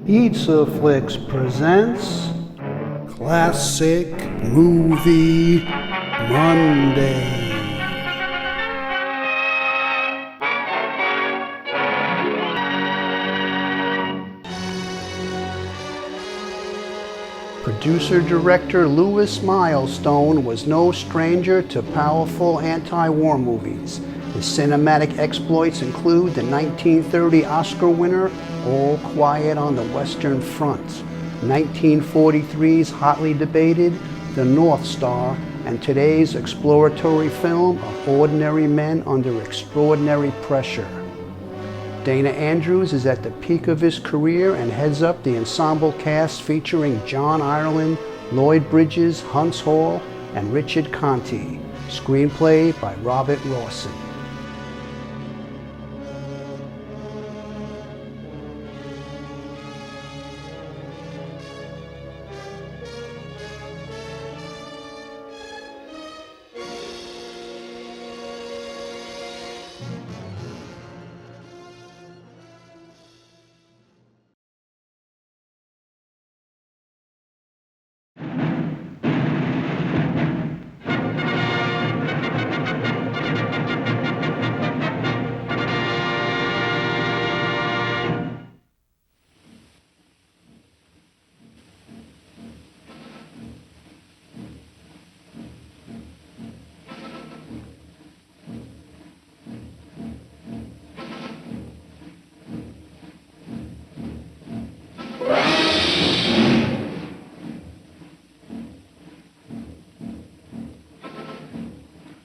Pizza Flicks presents Classic Movie Monday. Producer-director Louis Milestone was no stranger to powerful anti-war movies. His cinematic exploits include the 1930 Oscar winner All Quiet on the Western Front, 1943's hotly debated The North Star, and today's exploratory film of ordinary men under extraordinary pressure. Dana Andrews is at the peak of his career and heads up the ensemble cast featuring John Ireland, Lloyd Bridges, Huntz Hall, and Richard Conte. Screenplay by Robert Rosen.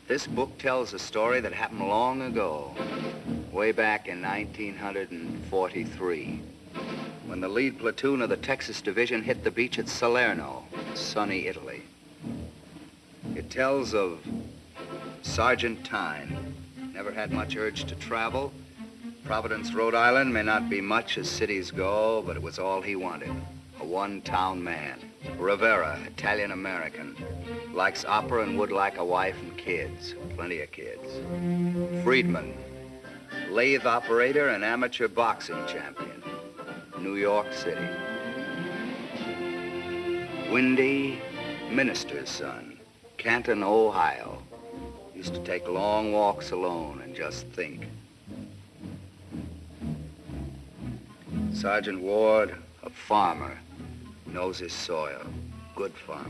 This book tells a story that happened long ago, way back in 1943, when the lead platoon of the Texas Division hit the beach at Salerno, sunny Italy. It tells of Sergeant Tyne. Never had much urge to travel. Providence, Rhode Island may not be much as cities go, but it was all he wanted. A one-town man. Rivera, Italian-American. Likes opera and would like a wife and kids. Plenty of kids. Friedman, lathe operator and amateur boxing champion. New York City. Windy, minister's son. Canton, Ohio. Used to take long walks alone and just think. Sergeant Ward, a farmer. Knows his soil. Good farmer.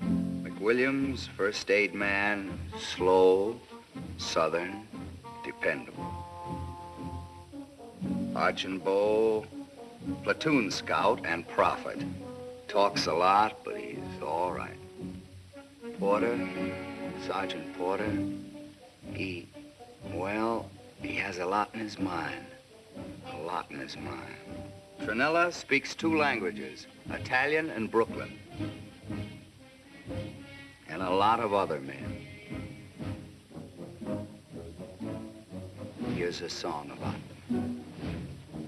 McWilliams, first aid man, slow, southern, dependable. Archambault, platoon scout and prophet. Talks a lot, but he's all right. Porter, Sergeant Porter, he has a lot in his mind. A lot in his mind. Trinella speaks 2 languages, Italian and Brooklyn. And a lot of other men. Here's a song about them.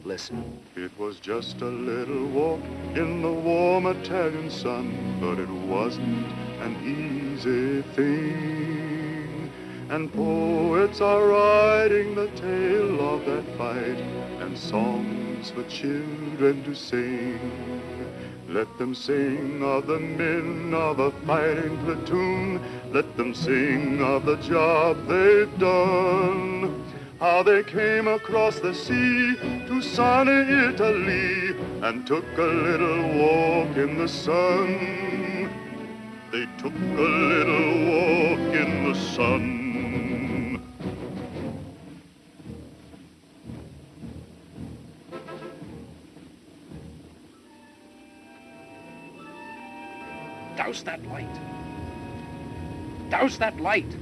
Listen. It was just a little walk in the warm Italian sun, but it wasn't an easy thing. And poets are writing the tale of that fight, and songs for children to sing. Let them sing of the men of a fighting platoon. Let them sing of the job they've done. How they came across the sea to sunny Italy and took a little walk in the sun. They took a little walk in the sun. Douse that light. Douse that light.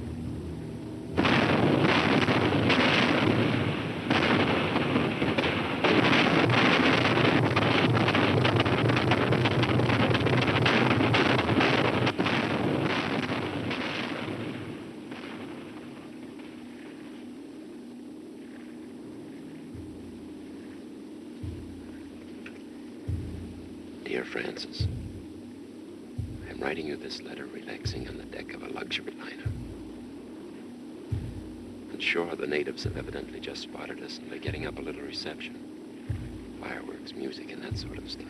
Dear Francis, I'm writing you this letter relaxing on the deck of a luxury liner. On shore, the natives have evidently just spotted us and they're getting up a little reception. Fireworks, music, and that sort of stuff.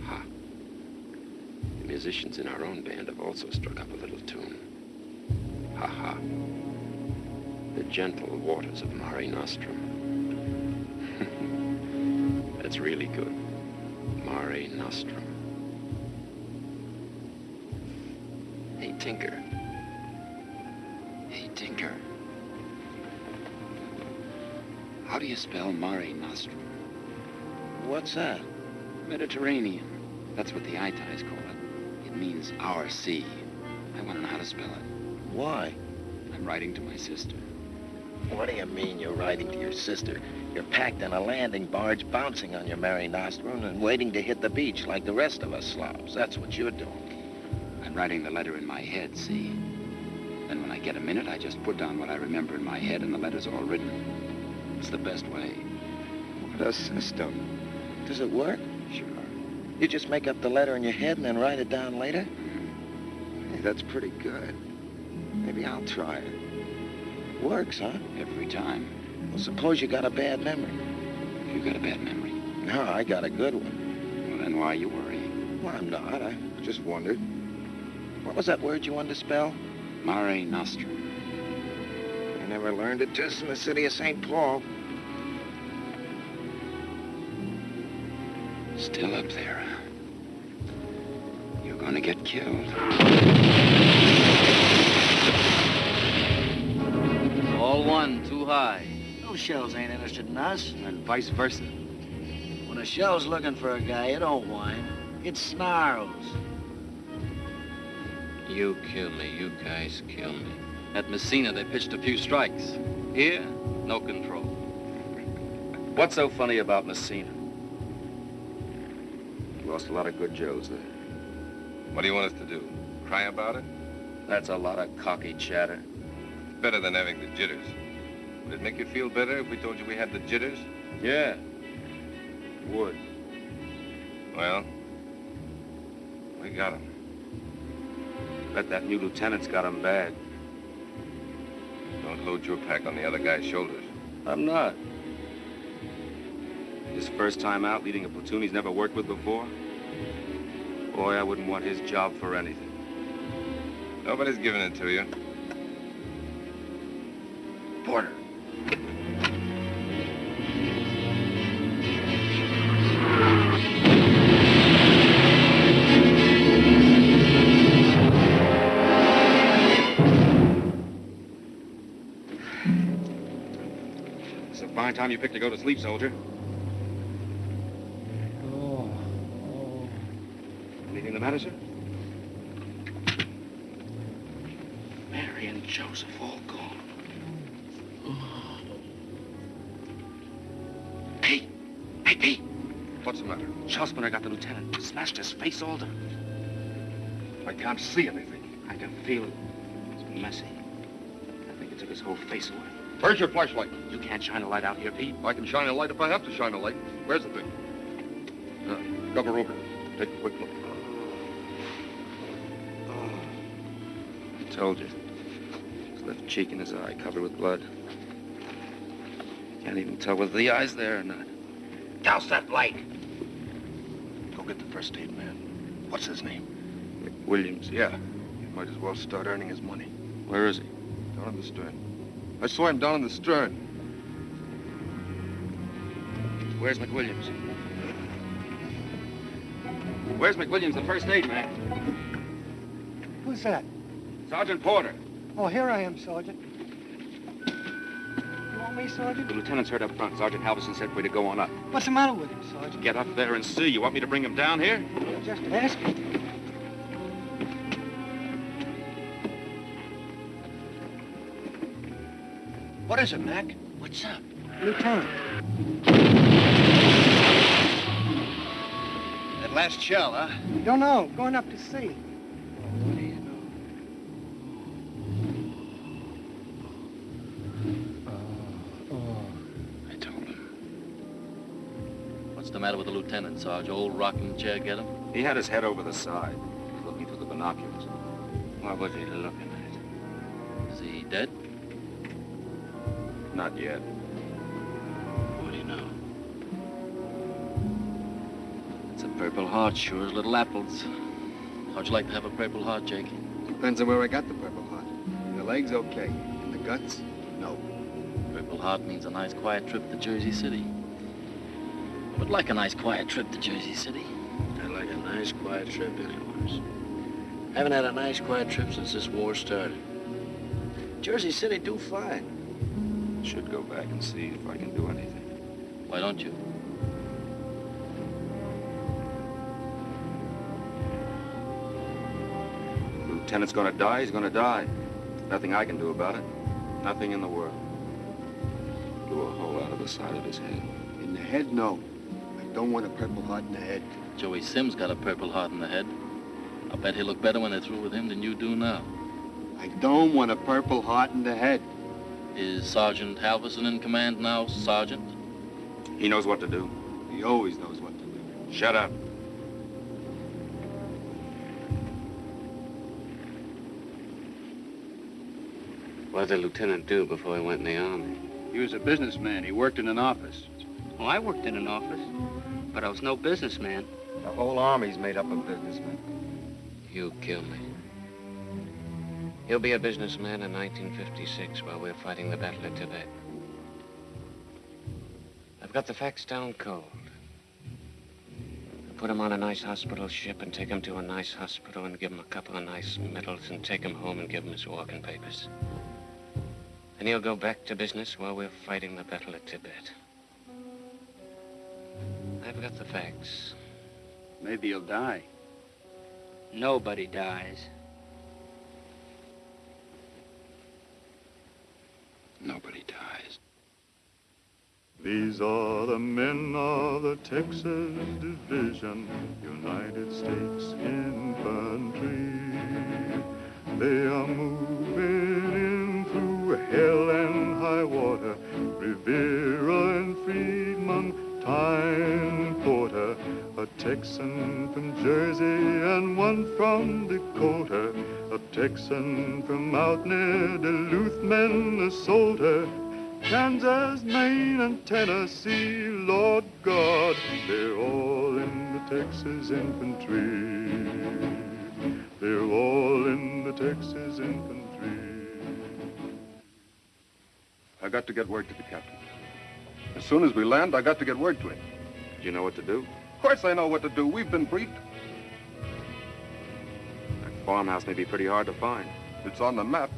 Ha. The musicians in our own band have also struck up a little tune. Ha ha. The gentle waters of Mare Nostrum. That's really good. Mare Nostrum. Hey, Tinker. Hey, Tinker. How do you spell Mare Nostrum? What's that? Mediterranean. That's what the Itais call it. It means our sea. I want to know how to spell it. Why? I'm writing to my sister. What do you mean you're writing to your sister? You're packed in a landing barge, bouncing on your Mare Nostrum and waiting to hit the beach like the rest of us slobs. That's what you're doing. I'm writing the letter in my head, see? Then when I get a minute, I just put down what I remember in my head and the letter's all written. It's the best way. What a system. Does it work? Sure. You just make up the letter in your head and then write it down later? Mm-hmm. Hey, that's pretty good. Maybe I'll try it. Works, huh? Every time. Well, suppose you got a bad memory. You got a bad memory. No, I got a good one. Well, then why are you worrying? Well, I'm not. I just wondered. What was that word you wanted to spell? Mare Nostrum. I never learned it just in the city of St. Paul. Still up there. You're gonna get killed. All one, too high. Those shells ain't interested in us. And vice versa. When a shell's looking for a guy, it don't whine. It snarls. You kill me. You guys kill me. At Messina, they pitched a few strikes. Here, no control. What's so funny about Messina? Lost a lot of good Joes there. What do you want us to do? Cry about it? That's a lot of cocky chatter. Better than having the jitters. Would it make you feel better if we told you we had the jitters? Yeah, would. Well, we got them. Bet that new lieutenant's got him bad. Don't load your pack on the other guy's shoulders. I'm not. His first time out leading a platoon he's never worked with before. Boy, I wouldn't want his job for anything. Nobody's giving it to you. Porter. It's a fine time you picked to go to sleep, soldier. Anything the matter, sir? Mary and Joseph all gone. Pete! Hey, Pete! What's the matter? Shell splinter got the lieutenant. Smashed his face all to... I can't see anything. I can feel it. It's messy. I think it took his whole face away. Where's your flashlight? You can't shine a light out here, Pete. I can shine a light if I have to shine a light. Where's the thing? Cover over. Take a quick look. I told you. His left cheek and his eye covered with blood. Can't even tell whether the eye's there or not. Douse that light. Go get the first aid man. What's his name? Williams. Yeah. You might as well start earning his money. Where is he? Down in the stern. I saw him down in the stern. Where's McWilliams? Where's McWilliams, the first aid man? Who's that? Sergeant Porter. Oh, here I am, Sergeant. You want me, Sergeant? The lieutenant's heard up front. Sergeant Halverson said for you to go on up. What's the matter with him, Sergeant? Get up there and see. You want me to bring him down here? Just asking. What is it, Mac? What's up? Lieutenant. That last shell, huh? Don't know. Going up to see. What do you know? I told him. What's the matter with the lieutenant, Sarge? Old rocking chair get him? He had his head over the side. He was looking through the binoculars. What was he looking at? Is he dead? Not yet. What do you know? Purple Heart sure is little apples. How'd you like to have a Purple Heart, Jake? Depends on where I got the Purple Heart. In the legs, okay. In the guts, no. Purple Heart means a nice quiet trip to Jersey City. I would like a nice quiet trip to Jersey City. I'd like a nice, quiet trip anyways. Haven't had a nice, quiet trip since this war started. Jersey City do fine. Should go back and see if I can do anything. Why don't you? Lieutenant's gonna die, he's gonna die. Nothing I can do about it. Nothing in the world. Blew a hole out of the side of his head. In the head, no. I don't want a Purple Heart in the head. Joey Sims got a Purple Heart in the head. I'll bet he'll look better when they're through with him than you do now. I don't want a Purple Heart in the head. Is Sergeant Halverson in command now, Sergeant? He knows what to do. He always knows what to do. Shut up. What did the lieutenant do before he went in the army? He was a businessman. He worked in an office. Well, I worked in an office, but I was no businessman. The whole army's made up of businessmen. You kill me. He'll be a businessman in 1956 while we're fighting the Battle of Tibet. I've got the facts down cold. I'll put him on a nice hospital ship and take him to a nice hospital and give him a couple of nice medals and take him home and give him his walking papers. And he'll go back to business while we're fighting the Battle of Tibet. I've got the facts. Maybe he'll die. Nobody dies. Nobody dies. These are the men of the Texas Division, United States Infantry. They are moving in through hell and high water, Rivera and Friedman, Tyne Porter, a Texan from Jersey and one from Dakota, a Texan from out near Duluth, Minnesota, Kansas, Maine, and Tennessee, Lord God, they're all in the Texas Infantry. They're all in the Texas Infantry. I got to get word to the captain. As soon as we land, I got to get word to him. Do you know what to do? Of course I know what to do. We've been briefed. That farmhouse may be pretty hard to find. It's on the map.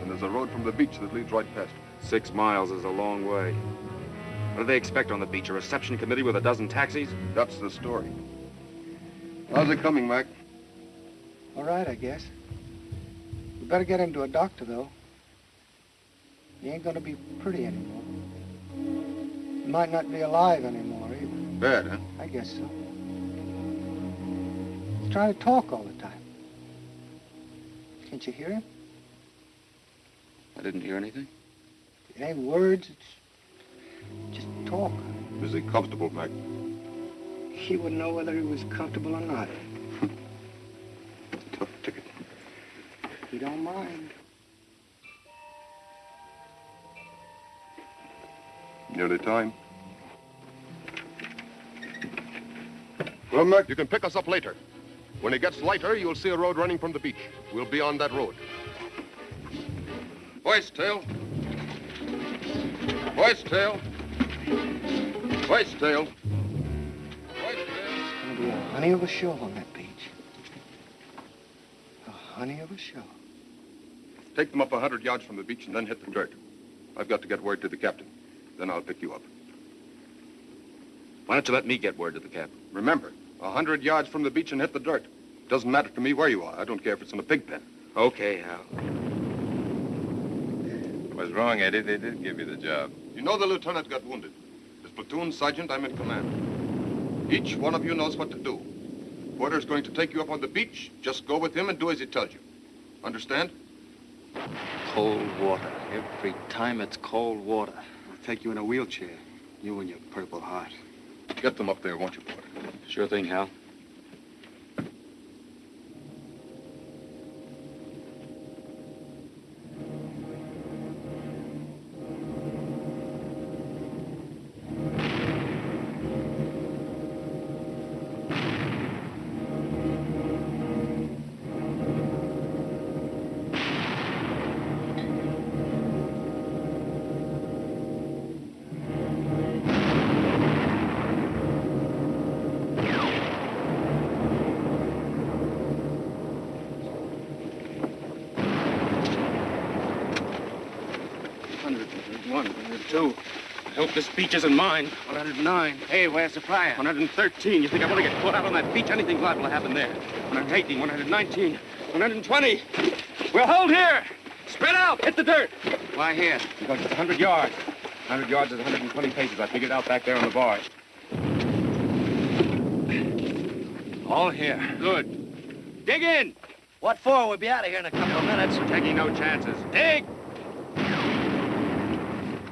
And there's a road from the beach that leads right past it. 6 miles is a long way. What do they expect on the beach? A reception committee with a dozen taxis? That's the story. How's it coming, Mac? All right, I guess. We better get him to a doctor, though. He ain't gonna be pretty anymore. He might not be alive anymore, either. Bad, huh? I guess so. He's trying to talk all the time. Can't you hear him? I didn't hear anything. It ain't words, it's just talk. Is he comfortable, Mac? He wouldn't know whether he was comfortable or not. Tough ticket. He don't mind. Nearly time. Well, Mac, you can pick us up later. When it gets lighter, you'll see a road running from the beach. We'll be on that road. Hoist tail. Hoist tail. Hoist tail. Hoist tail. It's gonna be a honey of a show on that beach. A honey of a show. Take them up 100 yards from the beach and then hit the dirt. I've got to get word to the captain. Then I'll pick you up. Why don't you let me get word to the captain? Remember, 100 yards from the beach and hit the dirt. Doesn't matter to me where you are. I don't care if it's in a pig pen. Okay, Hal. What's wrong, Eddie? They did give you the job. You know the lieutenant got wounded. As platoon sergeant, I'm in command. Each one of you knows what to do. Porter's going to take you up on the beach. Just go with him and do as he tells you. Understand? Cold water. Every time it's cold water. I'll take you in a wheelchair. You and your Purple Heart. Get them up there, won't you, Porter? Sure thing, Hal. 102. I hope this beach isn't mine. 109. Hey, where's the fire? 113. You think I want to get caught out on that beach? Anything's liable to happen there. 118, 119, 120. We'll hold here. Spread out. Hit the dirt. Why here? Because it's 100 yards. 100 yards is 120 paces. I figured out back there on the barge. All here. Good. Dig in. What for? We'll be out of here in a couple of minutes. Taking no chances. Dig!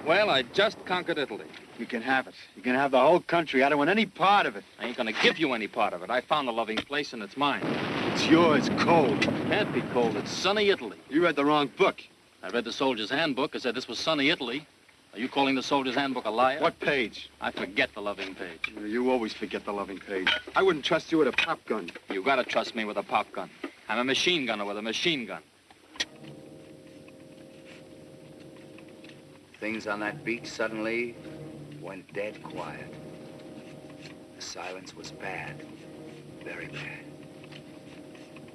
Well, I just conquered Italy. You can have it. You can have the whole country. I don't want any part of it. I ain't gonna give you any part of it. I found a loving place and it's mine. It's yours, cold. It can't be cold. It's sunny Italy. You read the wrong book. I read the Soldier's Handbook. It said this was sunny Italy. Are you calling the Soldier's Handbook a liar? What page? I forget the loving page. You always forget the loving page. I wouldn't trust you with a pop gun. You gotta trust me with a pop gun. I'm a machine gunner with a machine gun. Things on that beach suddenly went dead quiet. The silence was bad, very bad.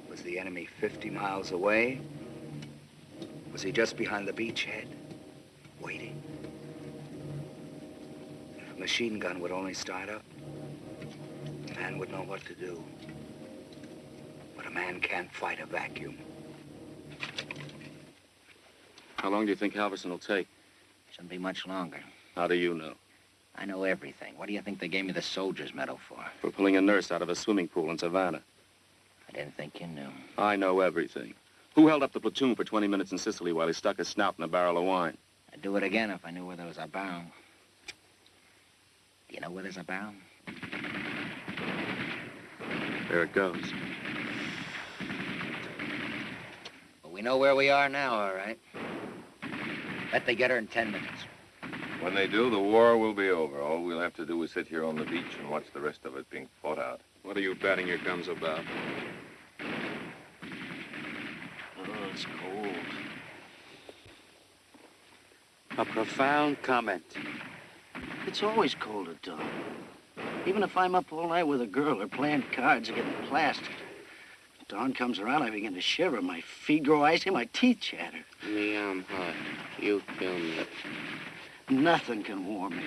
Was the enemy 50 miles away? Was he just behind the beachhead, waiting? If a machine gun would only start up, a man would know what to do. But a man can't fight a vacuum. How long do you think Halverson will take? Shouldn't be much longer. How do you know? I know everything. What do you think they gave me the soldier's medal for? For pulling a nurse out of a swimming pool in Savannah. I didn't think you knew. I know everything. Who held up the platoon for 20 minutes in Sicily while he stuck his snout in a barrel of wine? I'd do it again if I knew where there was a barrel. Do you know where there's a barrel? There it goes. Well, we know where we are now, all right. Bet they get her in 10 minutes. When they do, the war will be over. All we'll have to do is sit here on the beach and watch the rest of it being fought out. What are you batting your guns about? Oh, it's cold. A profound comment. It's always cold at dawn. Even if I'm up all night with a girl or playing cards or getting plastered. Dawn comes around, I begin to shiver. My feet grow icy, my teeth chatter. Me, I'm hot. You kill me. Nothing can warm me.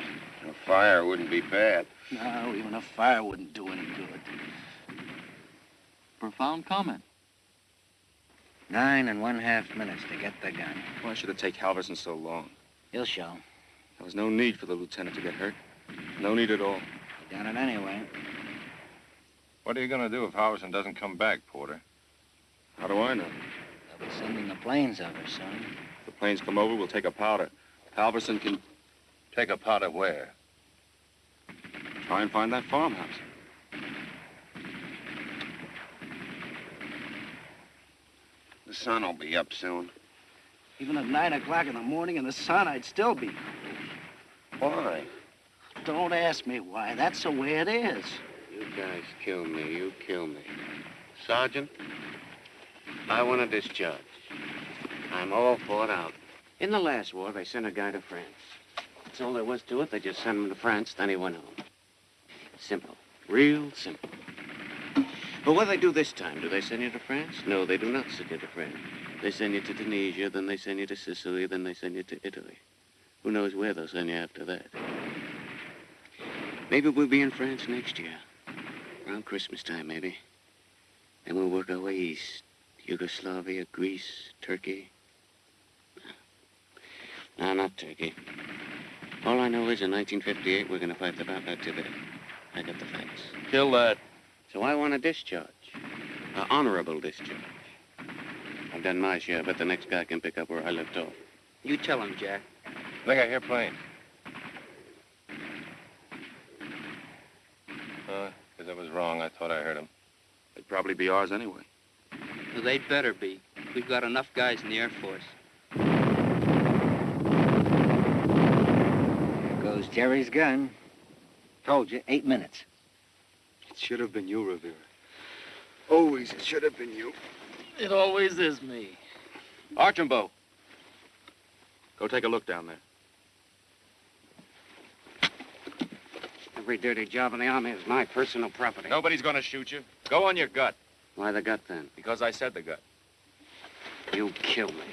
A fire wouldn't be bad. No, even a fire wouldn't do any good. Profound comment. 9 1/2 minutes to get the gun. Why should it take Halverson so long? He'll show. There was no need for the lieutenant to get hurt. No need at all. He done it anyway. What are you going to do if Halverson doesn't come back, Porter? How do I know? They'll be sending the planes over soon. If the planes come over, we'll take a powder. Halverson can Take a pot of where? try and find that farmhouse. The sun will be up soon. Even at 9 o'clock in the morning in the sun, I'd still be cold. Why? Don't ask me why. That's the way it is. You guys kill me. You kill me. Sergeant, I want a discharge. I'm all fought out. In the last war, they sent a guy to France. That's all there was to it. They just sent him to France, then he went home. Simple. Real simple. But what do they do this time? Do they send you to France? No, they do not send you to France. They send you to Tunisia, then they send you to Sicily, then they send you to Italy. Who knows where they'll send you after that? Maybe we'll be in France next year. Around Christmas time, maybe. Then we'll work our way east. Yugoslavia, Greece, Turkey. No, not Turkey. All I know is in 1958, we're going to fight the battle at Tibet. I got the facts. Kill that. So I want a discharge. An honorable discharge. I've done my share, but the next guy can pick up where I left off. You tell him, Jack. I think I hear planes. Because I was wrong. I thought I heard them. They'd probably be ours anyway. Well, they'd better be. We've got enough guys in the Air Force. There goes Jerry's gun. Told you, 8 minutes. It should have been you, Rivera. Always it should have been you. It always is me. Archambault. Go take a look down there. Every dirty job in the Army is my personal property. Nobody's going to shoot you. Go on your gut. Why the gut, then? Because I said the gut. You kill me.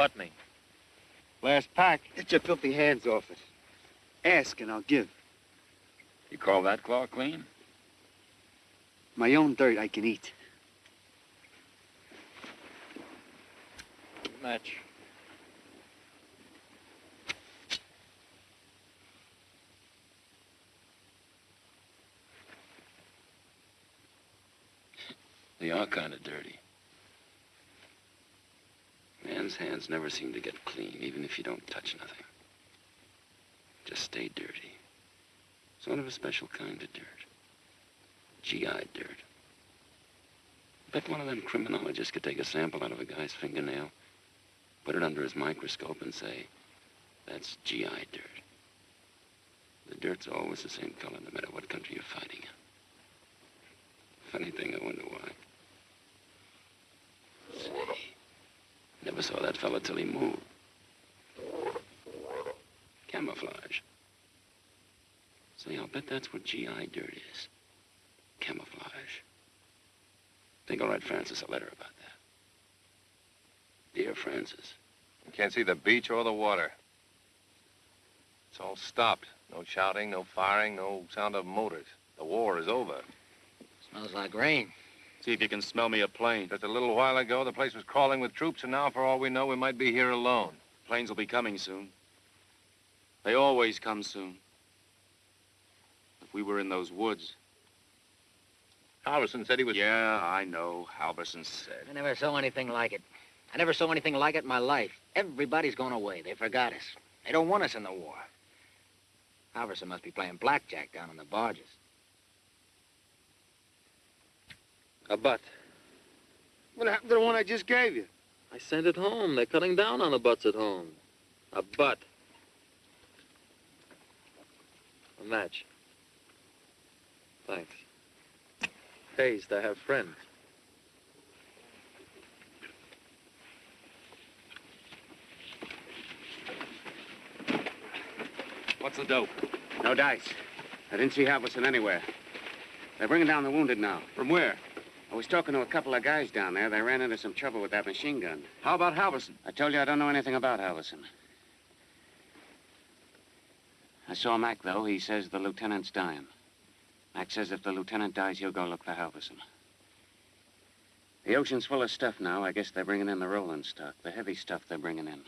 Buttoning. Last pack. Get your filthy hands off it. Ask and I'll give. You call that claw clean? My own dirt I can eat. Match. They are kind of dirty. Man's hands never seem to get clean, even if you don't touch nothing. Just stay dirty. Sort of a special kind of dirt. GI dirt. Bet one of them criminologists could take a sample out of a guy's fingernail, put it under his microscope and say, that's GI dirt. The dirt's always the same color no matter what country you're fighting in. Funny thing, I wonder why. Say, never saw that fella till he moved. Camouflage. Say, I'll bet that's what GI dirt is. Camouflage. Think I'll write Francis a letter about that. Dear Francis. You can't see the beach or the water. It's all stopped. No shouting, no firing, no sound of motors. The war is over. Smells like rain. See if you can smell me a plane. Just a little while ago, the place was crawling with troops, and now, for all we know, we might be here alone. Planes will be coming soon. They always come soon. If we were in those woods. Halverson said he was... Yeah, I know. Halverson said. I never saw anything like it. I never saw anything like it in my life. Everybody's gone away. They forgot us. They don't want us in the war. Halverson must be playing blackjack down on the barges. A butt. What happened to the one I just gave you? I sent it home. They're cutting down on the butts at home. A butt. A match. Thanks. Pays to have friends. What's the dope? No dice. I didn't see Halverson anywhere. They're bringing down the wounded now. From where? I was talking to a couple of guys down there. They ran into some trouble with that machine gun. How about Halverson? I told you I don't know anything about Halverson. I saw Mac, though. He says the lieutenant's dying. Mac says if the lieutenant dies, he'll go look for Halverson. The ocean's full of stuff now. I guess they're bringing in the rolling stock. The heavy stuff they're bringing in.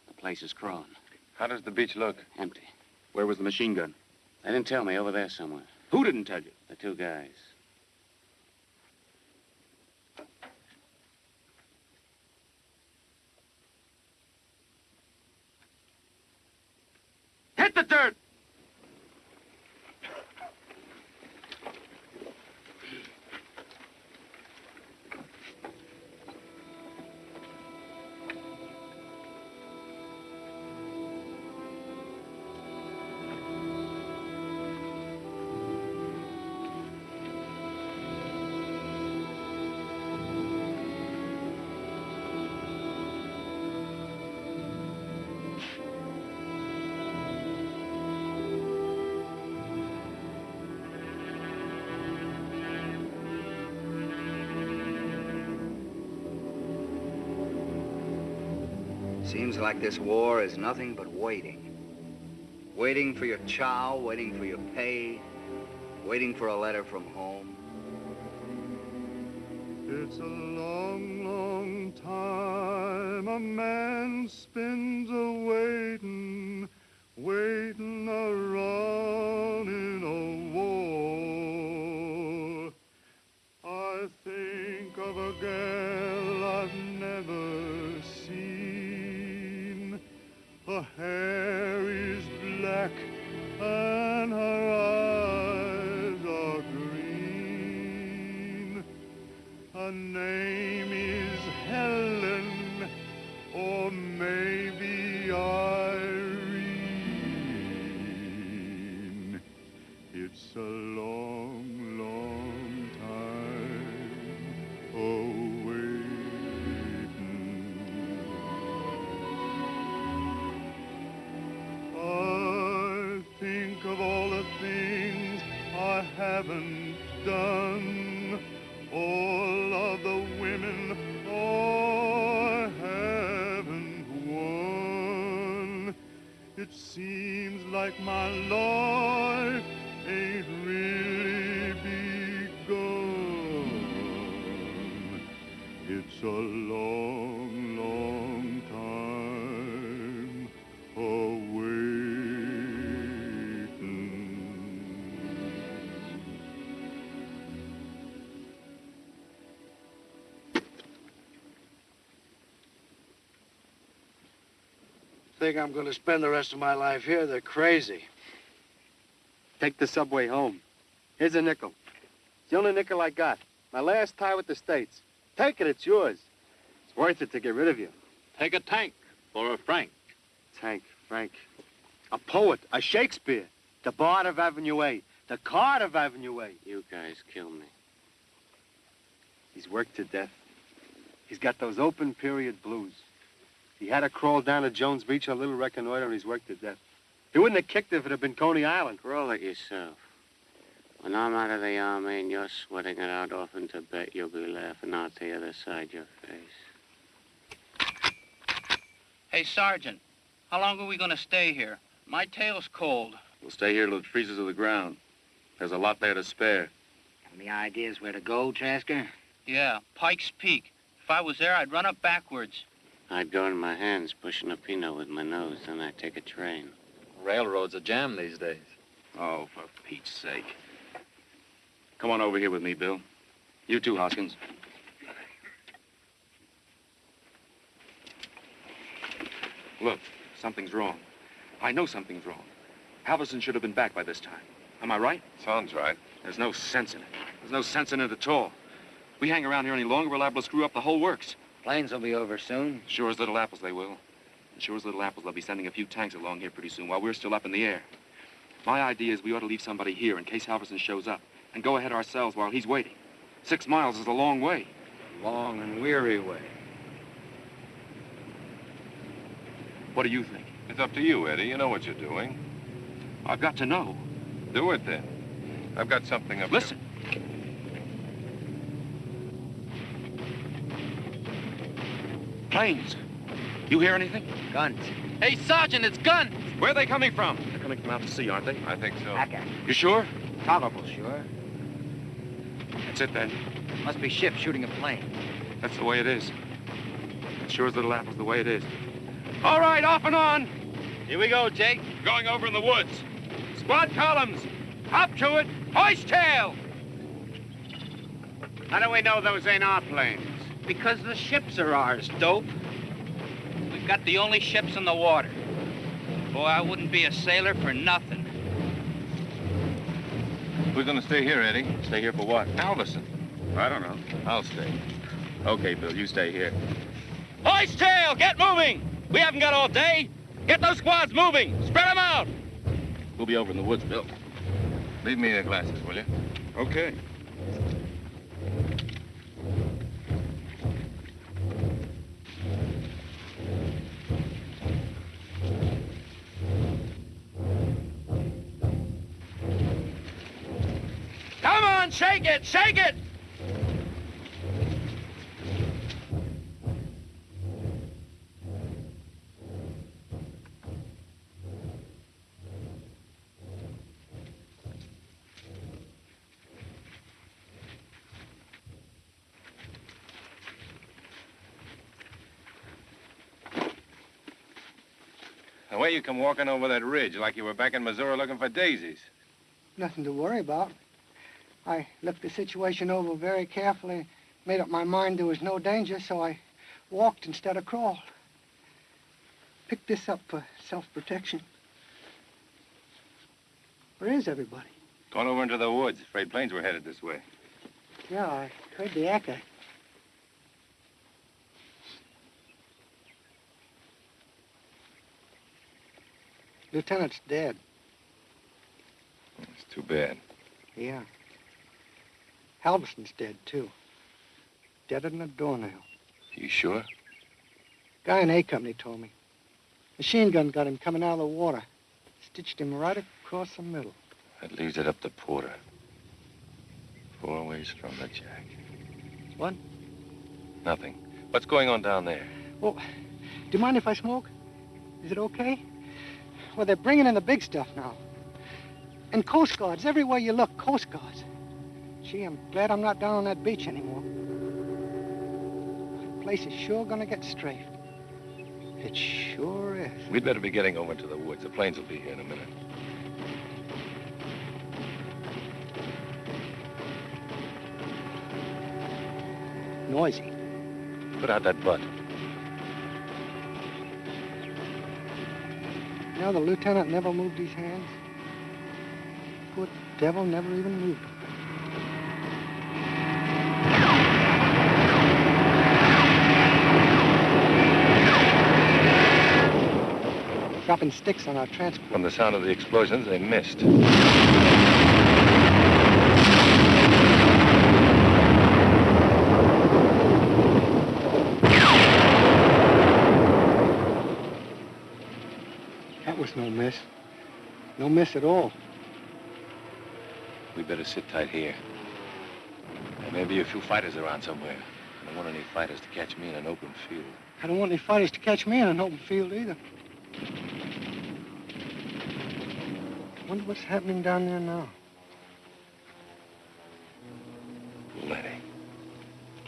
The place is crawling. How does the beach look? Empty. Where was the machine gun? They didn't tell me. Over there somewhere. Who didn't tell you? The two guys. Hit the dirt! Seems like this war is nothing but waiting. Waiting for your chow, waiting for your pay, waiting for a letter from home. It's a long, long time a man spends a-waiting, waiting around in a war. I think of a girl I've never seen. Her hair is black and her eyes are green. Her name is Helen, or maybe Irene. It's a long, long time waiting. I think of all the things I haven't done, all of the women I haven't It seems like my life ain't really begun. It's a long, long time Think I'm going to spend the rest of my life here? They're crazy. Take the subway home. Here's a nickel. It's the only nickel I got. My last tie with the States. Take it, it's yours. It's worth it to get rid of you. Take a tank for a franc. Tank, Frank. A poet, a Shakespeare. The Bard of Avenue A. The Card of Avenue A. You guys kill me. He's worked to death. He's got those open period blues. He had to crawl down to Jones Beach on a little reconnoiter and he's worked to death. He wouldn't have kicked if it had been Coney Island. Roll it yourself. When I'm out of the army and you're sweating it out off in Tibet, you'll be laughing out the other side your face. Hey, Sergeant, how long are we going to stay here? My tail's cold. We'll stay here till it freezes to the ground. There's a lot there to spare. Any ideas where to go, Trasker? Yeah, Pike's Peak. If I was there, I'd run up backwards. I'd go in my hands pushing a Pinot with my nose, then I'd take a train. Railroads are jammed these days. Oh, for Pete's sake. Come on over here with me, Bill. You too, Hoskins. Look, something's wrong. I know something's wrong. Halverson should have been back by this time. Am I right? Sounds right. There's no sense in it. There's no sense in it at all. We hang around here any longer, we're liable to screw up the whole works. Planes will be over soon. Sure as little apples they will. And sure as little apples they'll be sending a few tanks along here pretty soon while we're still up in the air. My idea is we ought to leave somebody here in case Halverson shows up and go ahead ourselves while he's waiting. 6 miles is a long way. Long and weary way. What do you think? It's up to you, Eddie. You know what you're doing. I've got to know. Do it, then. I've got something up Listen. Planes. You hear anything? Guns. Hey, Sergeant, it's guns! Where are they coming from? They're coming from out to sea, aren't they? I think so. Hacker. You sure? Tolerable sure. That's it, then. Must be ships shooting a plane. That's the way it is. It sure as little apples the way it is. All right, off and on. Here we go, Jake. Going over in the woods. Squad columns. Up to it. Hoist tail. How do we know those ain't our planes? Because the ships are ours, dope. We've got the only ships in the water. Boy, I wouldn't be a sailor for nothing. Who's gonna stay here, Eddie? Stay here for what? Halverson. I don't know. I'll stay. Okay, Bill, you stay here. Hoist tail! Get moving! We haven't got all day. Get those squads moving. Spread them out. We'll be over in the woods, Bill. Leave me the glasses, will you? Okay. Come on, shake it! Shake it! The way you come walking over that ridge like you were back in Missouri looking for daisies. Nothing to worry about. I looked the situation over very carefully, made up my mind there was no danger, so I walked instead of crawled. Picked this up for self-protection. Where is everybody? Gone over into the woods. Afraid planes were headed this way. Yeah, I heard the echo. Lieutenant's dead. It's too bad. Yeah. Halverson's dead, too. Deader than a doornail. You sure? Guy in A Company told me. Machine gun got him coming out of the water. Stitched him right across the middle. That leaves it up to Porter. 4 ways from the jack. What? Nothing. What's going on down there? Well, do you mind if I smoke? Is it okay? where they're bringing in the big stuff now. And Coast Guards, everywhere you look, Coast Guards. Gee, I'm glad I'm not down on that beach anymore. The place is sure gonna get strafed. It sure is. We'd better be getting over to the woods. The planes will be here in a minute. Noisy. Put out that butt. You know, the lieutenant never moved his hands. Poor devil never even moved them. Dropping sticks on our transport. From the sound of the explosions, they missed. That was no miss. No miss at all. We better sit tight here. There may be a few fighters around somewhere. I don't want any fighters to catch me in an open field. I don't want any fighters to catch me in an open field either. Wonder what's happening down there now. Plenty.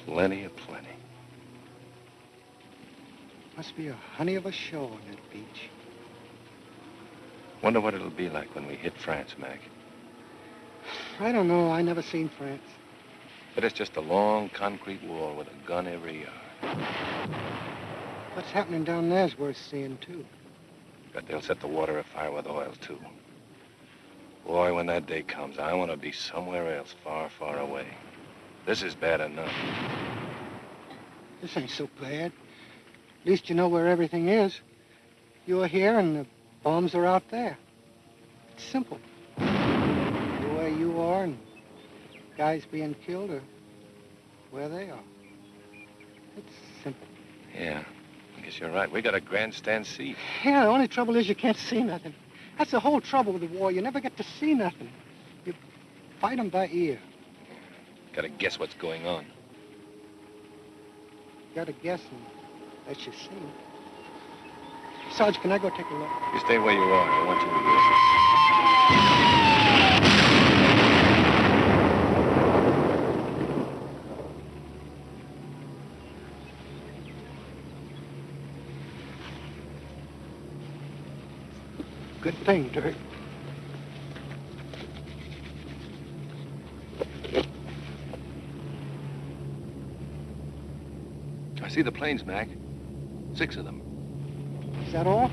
Plenty of plenty. Must be a honey of a show on that beach. Wonder what it'll be like when we hit France, Mac. I don't know. I never seen France. But it's just a long concrete wall with a gun every yard. What's happening down there's worth seeing, too. But they'll set the water afire with oil, too. Boy, when that day comes, I want to be somewhere else, far, far away. This is bad enough. This ain't so bad. At least you know where everything is. You're here and the bombs are out there. It's simple. Where you are and guys being killed are where they are. It's simple. Yeah, I guess you're right. We got a grandstand seat. Yeah, the only trouble is you can't see nothing. That's the whole trouble with the war. You never get to see nothing. You fight them by ear. Gotta guess what's going on. You gotta guess and let you see. Sarge, can I go take a look? You stay where you are. I want you to listen. Good thing, Dirk. I see the planes, Mac. 6 of them. Is that all?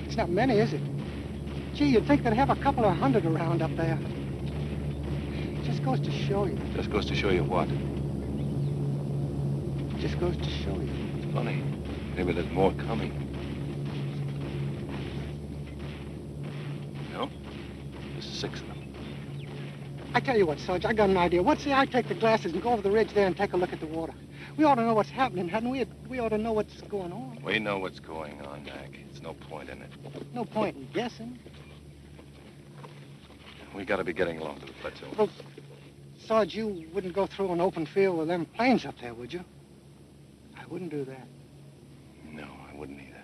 It's not many, is it? Gee, you'd think they'd have a couple of hundred around up there. It just goes to show you. Just goes to show you what? It just goes to show you. It's funny. Maybe there's more coming. No? Just 6 of them. I tell you what, Sarge, I got an idea. What say I take the glasses and go over the ridge there and take a look at the water? We ought to know what's happening, hadn't we? We ought to know what's going on. We know what's going on, Mac. There's no point in it. No point in guessing. We gotta be getting along to the plateau. Well, Sarge, you wouldn't go through an open field with them planes up there, would you? I wouldn't do that. No, I wouldn't either.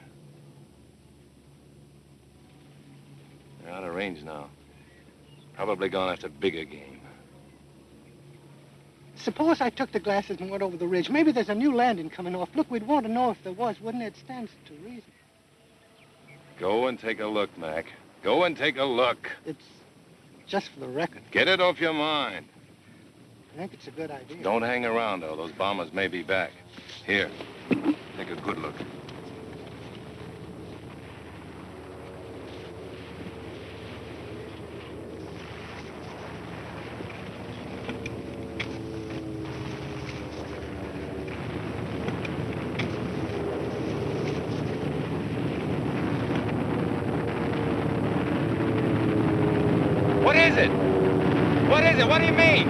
They're out of range now. Probably gone after bigger game. Suppose I took the glasses and went over the ridge. Maybe there's a new landing coming off. Look, we'd want to know if there was, wouldn't it? It stands to reason. Go and take a look, Mac. Go and take a look. It's just for the record. Get it off your mind. I think it's a good idea. Don't hang around, though. Those bombers may be back. Here, take a good look. What is it? What is it? What do you mean?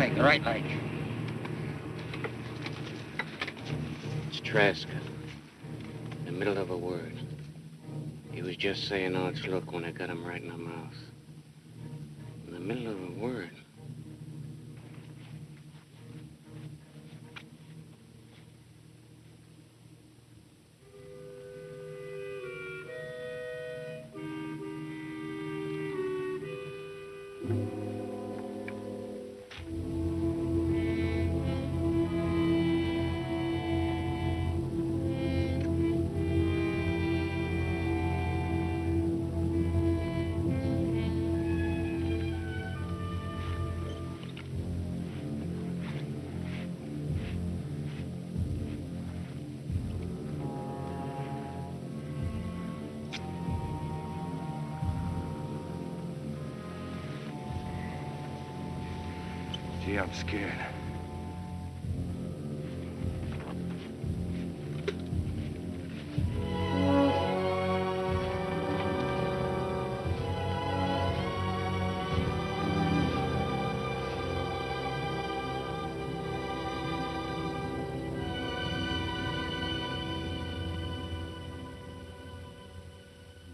leg, the right leg. It's Trask. In the middle of a word. He was just saying, "Oh, it's look," when I got him right in the mouth. In the middle of a word. Gee, I'm scared.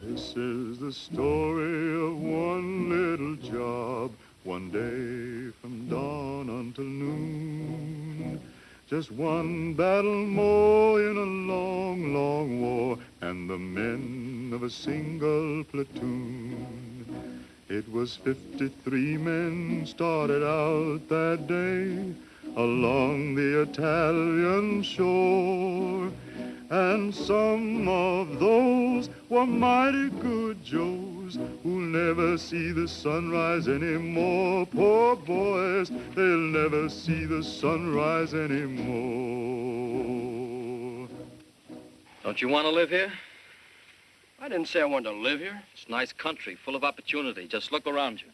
This is the story of one little job, one day from dawn until noon. Just one battle more in a long, long war, and the men of a single platoon. It was 53 men started out that day along the Italian shore. And some of those were mighty good Joes who'll never see the sunrise anymore. Poor boys, they'll never see the sunrise anymore. Don't you want to live here? I didn't say I wanted to live here. It's a nice country, full of opportunity. Just look around you.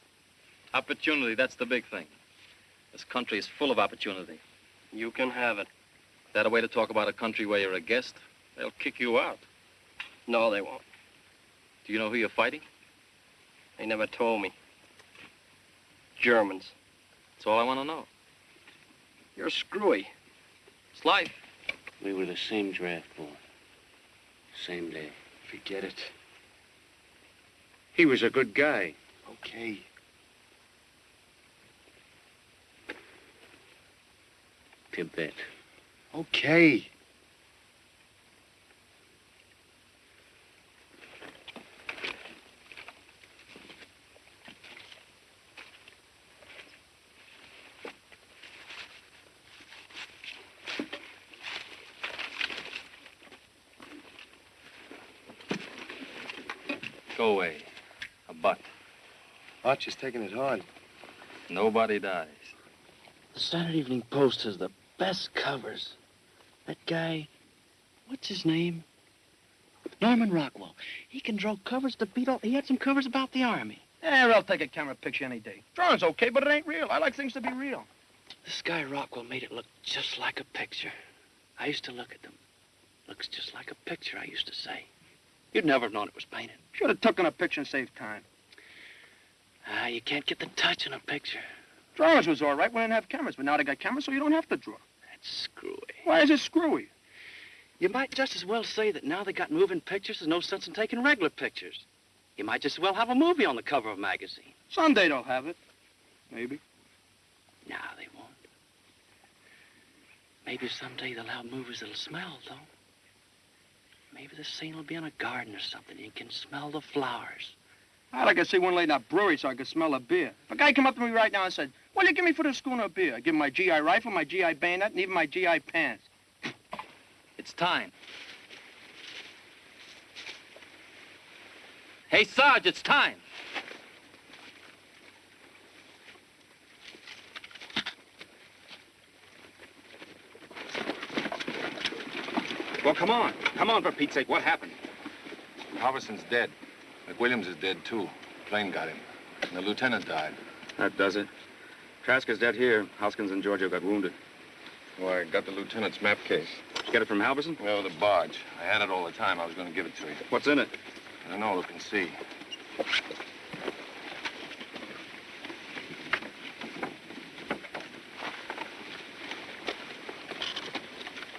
Opportunity, that's the big thing. This country is full of opportunity. You can have it. Is that a way to talk about a country where you're a guest? They'll kick you out. No, they won't. Do you know who you're fighting? They never told me. Germans. That's all I want to know. You're screwy. It's life. We were the same draft board. Same day. Forget it. He was a good guy. Okay. Tibet. Okay. Go away. A butt. Archie's taking it hard. Nobody dies. The Saturday Evening Post has the best covers. That guy, what's his name? Norman Rockwell. He can draw covers to beat all. He had some covers about the Army. I'll take a camera picture any day. Drawing's okay, but it ain't real. I like things to be real. This guy Rockwell made it look just like a picture. I used to look at them. Looks just like a picture, I used to say. You'd never have known it was painted. Should have taken a picture and saved time. You can't get the touch in a picture. Drawings was all right when they didn't have cameras, but now they got cameras, so you don't have to draw. That's screwy. Why is it screwy? You might just as well say that now they got moving pictures, there's no sense in taking regular pictures. You might just as well have a movie on the cover of a magazine. Someday they'll have it. Maybe. No, they won't. Maybe someday they'll have movies that'll smell, though. Maybe the scene will be in a garden or something. You can smell the flowers. I'd like to see one late in a brewery so I could smell a beer. If a guy come up to me right now and said, "What'll you give me for the schooner of beer?" I'd give him my GI rifle, my GI bayonet, and even my GI pants. It's time. Hey, Sarge, it's time. Well, come on. Come on, for Pete's sake. What happened? Halverson's dead. McWilliams is dead, too. Plane got him. And the lieutenant died. That does it. Trask is dead here. Hoskins and Giorgio got wounded. Well, I got the lieutenant's map case. Did you get it from Halverson? Well, the barge. I had it all the time. I was going to give it to you. What's in it? I don't know. Look and see.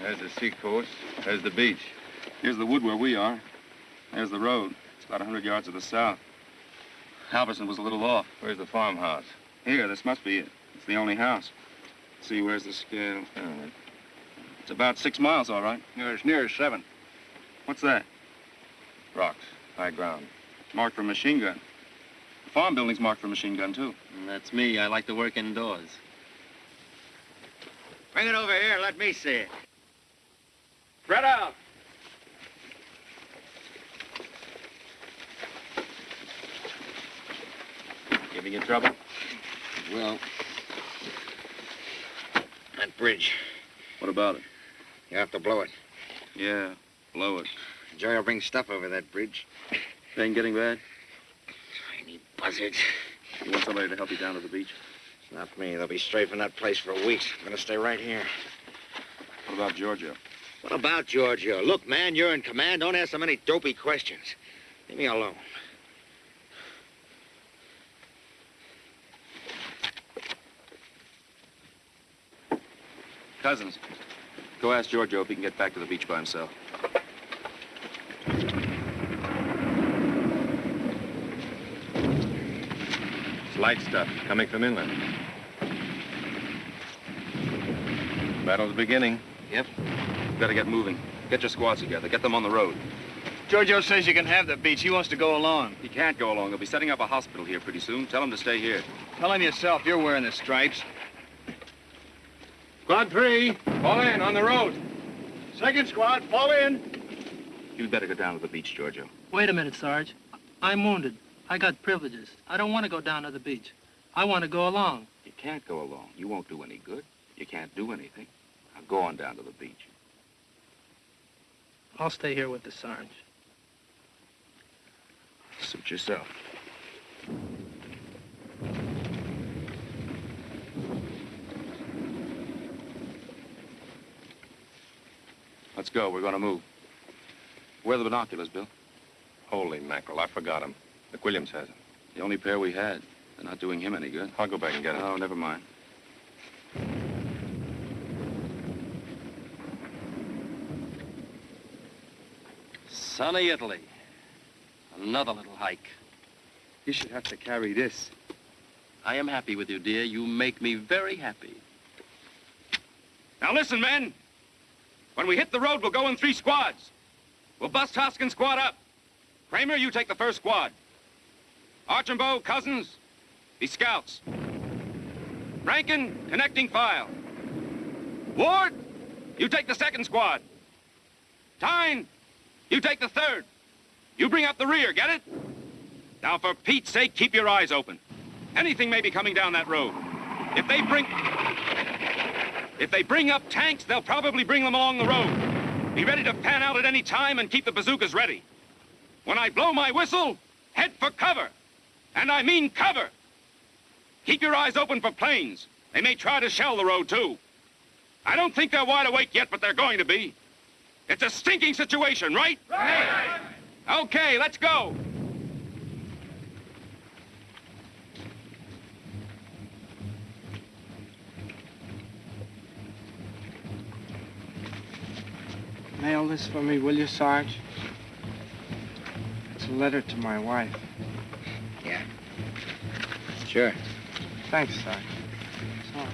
There's the seacoast. There's the beach. Here's the wood where we are. There's the road. It's about 100 yards to the south. Halverson was a little off. Where's the farmhouse? Here, this must be it. It's the only house. Let's see, where's the scale? It's about 6 miles, all right. Yeah, it's near 7. What's that? Rocks. High ground. Marked for a machine gun. The farm building's marked for a machine gun, too. That's me. I like to work indoors. Bring it over here. Let me see it. Spread out. Giving you trouble? Well, that bridge. What about it? You have to blow it. Yeah, blow it. Joey will bring stuff over that bridge. It ain't getting bad? Any buzzards. You want somebody to help you down to the beach? Not me. They'll be strafing that place for weeks. I'm gonna stay right here. What about Giorgio? What about Giorgio? Look, man, you're in command. Don't ask so many dopey questions. Leave me alone. Cousins, go ask Giorgio if he can get back to the beach by himself. It's light stuff coming from inland. Battle's beginning. Yep. We've got to get moving. Get your squads together. Get them on the road. Giorgio says you can have the beach. He wants to go along. He can't go along. They'll be setting up a hospital here pretty soon. Tell him to stay here. Tell him yourself. You're wearing the stripes. Squad 3, fall in on the road. Second squad, fall in. You'd better go down to the beach, Giorgio. Wait a minute, Sarge. I'm wounded. I got privileges. I don't want to go down to the beach. I want to go along. You can't go along. You won't do any good. You can't do anything. Now go on down to the beach. I'll stay here with the Sarge. Suit yourself. Let's go. We're going to move. Where are the binoculars, Bill? Holy mackerel, I forgot them. McWilliams has them. The only pair we had. They're not doing him any good. I'll go back and get them. Oh, never mind. Sunny Italy. Another little hike. You should have to carry this. I am happy with you, dear. You make me very happy. Now listen, men. When we hit the road, we'll go in 3 squads. We'll bust Hoskins' squad up. Kramer, you take the first squad. Archambault, Cousins, be scouts. Rankin, connecting file. Ward, you take the second squad. Tyne, you take the third. You bring up the rear, get it? Now, for Pete's sake, keep your eyes open. Anything may be coming down that road. If they bring up tanks, they'll probably bring them along the road. Be ready to pan out at any time and keep the bazookas ready. When I blow my whistle, head for cover. And I mean cover. Keep your eyes open for planes. They may try to shell the road, too. I don't think they're wide awake yet, but they're going to be. It's a stinking situation, right? Right! Okay, let's go. Mail this for me, will you, Sarge? It's a letter to my wife. Yeah. Sure. Thanks, Sarge. Sorry.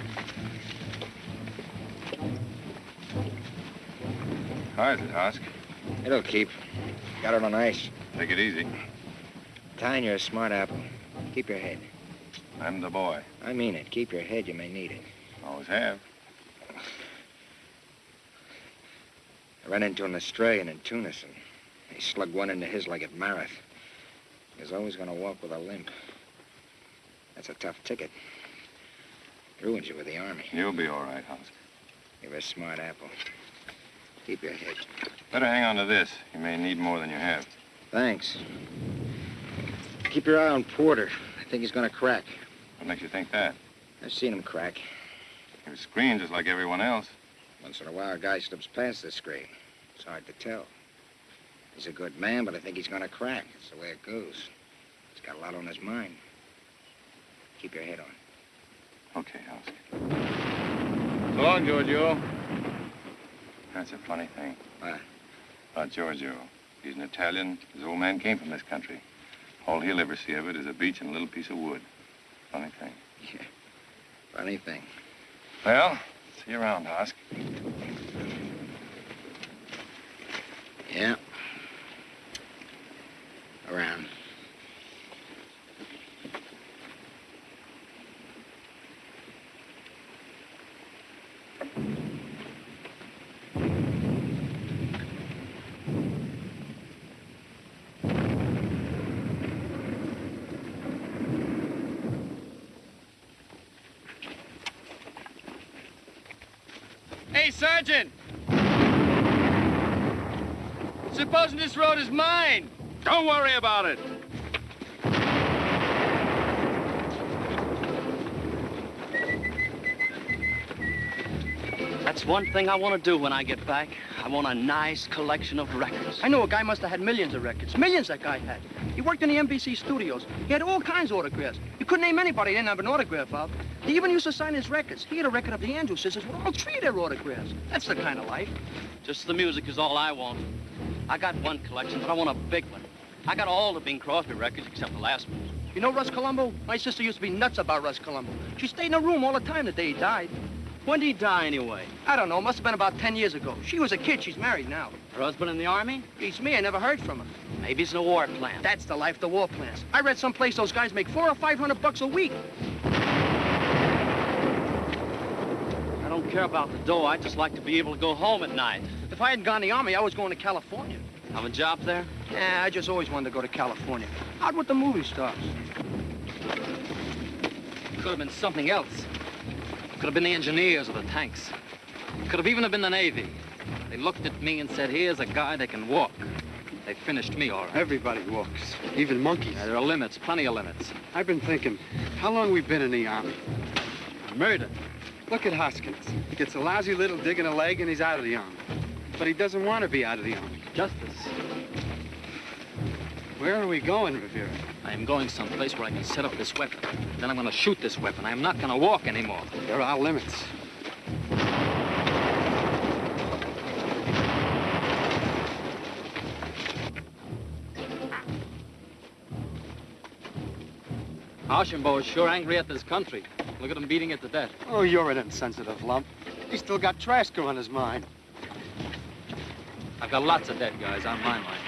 How is it, Hosk? It'll keep. Got it on ice. Take it easy. Tyne, you're a smart apple. Keep your head. I'm the boy. I mean it. Keep your head. You may need it. Always have. I ran into an Australian in Tunis, and he slugged one into his leg at Meredith. He was always going to walk with a limp. That's a tough ticket. Ruins you with the Army. You'll be all right, Hosk. You're a smart apple. Keep your head. Better hang on to this. You may need more than you have. Thanks. Keep your eye on Porter. I think he's going to crack. What makes you think that? I've seen him crack. He was screened just like everyone else. Once in a while, a guy slips past the screen. It's hard to tell. He's a good man, but I think he's going to crack. It's the way it goes. He's got a lot on his mind. Keep your head on. Okay, Hosk. So long, Giorgio. That's a funny thing. What? About Giorgio. He's an Italian. His old man came from this country. All he'll ever see of it is a beach and a little piece of wood. Funny thing. Yeah. Funny thing. Well, see you around, Hosk. Yeah. Around. Hey, Sergeant! Supposing this road is mine. Don't worry about it. That's one thing I want to do when I get back. I want a nice collection of records. I know a guy must have had millions of records. Millions that guy had. He worked in the NBC studios. He had all kinds of autographs. You couldn't name anybody he didn't have an autograph of. He even used to sign his records. He had a record of the Andrews sisters with all three of their autographs. That's the kind of life. Just the music is all I want. I got one collection, but I want a big one. I got all the Bing Crosby records except the last one. You know Russ Columbo? My sister used to be nuts about Russ Columbo. She stayed in a room all the time the day he died. When did he die, anyway? I don't know. Must have been about 10 years ago. She was a kid. She's married now. Her husband in the Army? Beats me. I never heard from her. Maybe he's in a war plant. That's the life, the war plants. I read someplace those guys make $400 or $500 a week. I don't care about the dough. I just like to be able to go home at night. If I hadn't gone in the Army, I was going to California. Have a job there? Yeah, I just always wanted to go to California. Out with the movie stars. Could have been something else. Could have been the engineers or the tanks. Could have even been the Navy. They looked at me and said, here's a guy that can walk. They finished me all right. Everybody walks, even monkeys. There are limits, plenty of limits. I've been thinking, how long we been in the Army? Murder. Look at Hoskins. He gets a lousy little dig in a leg and he's out of the Army. But he doesn't want to be out of the Army. Justice. Where are we going, Rivera? I am going someplace where I can set up this weapon. Then I'm going to shoot this weapon. I am not going to walk anymore. There are limits. Archambault is sure angry at this country. Look at him beating it to death. Oh, you're an insensitive lump. He's still got Trasco on his mind. I've got lots of dead guys on my mind.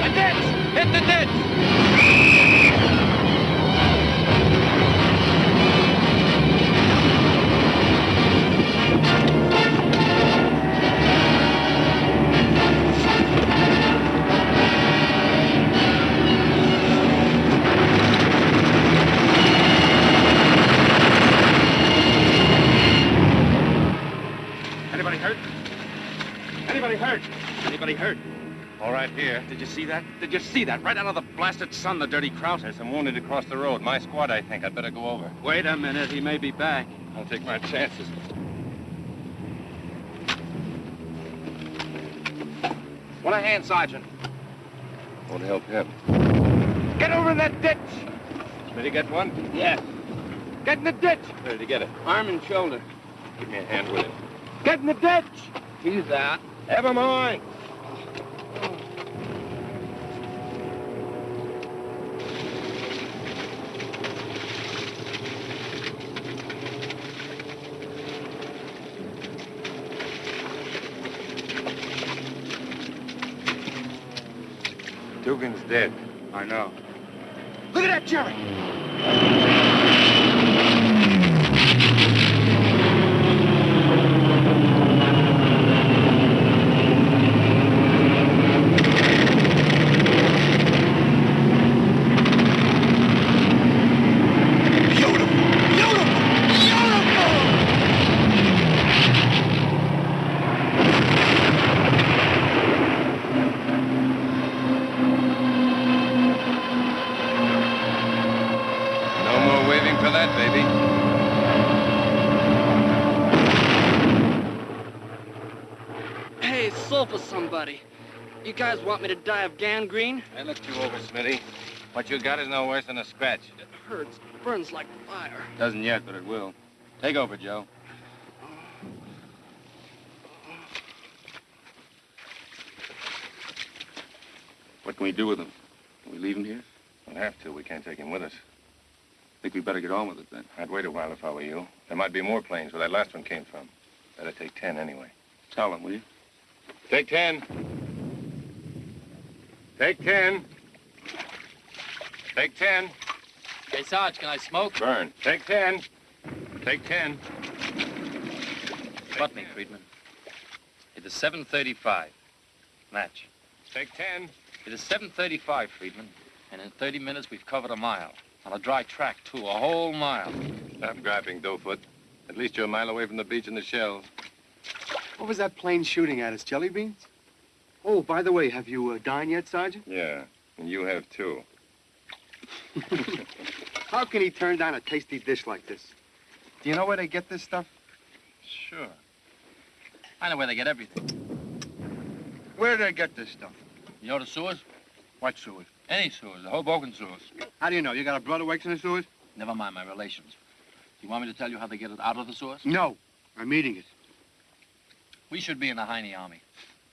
The ditch! Hit the ditch! Anybody hurt? Anybody hurt? Anybody hurt? All right, here. Did you see that? Did you see that? Right out of the blasted sun, the dirty kraut. There's some wounded across the road. My squad, I think. I'd better go over. Wait a minute. He may be back. I'll take my chances. Want a hand, Sergeant? Won't help him. Get over in that ditch! Did he get one? Yes. Get in the ditch! Where did he get it? Arm and shoulder. Give me a hand with it. Get in the ditch! He's out. Never mind. Dugan's dead. I know. Look at that, Jerry! Hey, it's soul for somebody. You guys want me to die of gangrene? I looked you over, Smitty. What you got is no worse than a scratch. It hurts. Burns like fire. Doesn't yet, but it will. Take over, Joe. What can we do with him? Can we leave him here? We'll have to. We can't take him with us. Think we better get on with it, then. I'd wait a while if I were you. There might be more planes where that last one came from. Better take 10 anyway. Tell him, will you? Take 10. Take 10. Take 10. Hey, Sarge, can I smoke? Burn. Take 10. Take 10. Spot me, Friedman. It is 7:35. Match. Take 10. It is 7:35, Friedman. And in 30 minutes, we've covered a mile. On a dry track, too. A whole mile. Stop griping, Doughfoot. At least you're a mile away from the beach and the shells. What was that plane shooting at us, jelly beans? Oh, by the way, have you dined yet, Sergeant? Yeah, and you have too. How can he turn down a tasty dish like this? Do you know where they get this stuff? Sure. I know where they get everything. Where do they get this stuff? You know the sewers? What sewers? Any sewers, the Hoboken sewers. How do you know? You got a brother works in the sewers? Never mind my relations. Do you want me to tell you how they get it out of the sewers? No, I'm eating it. We should be in the Heine Army.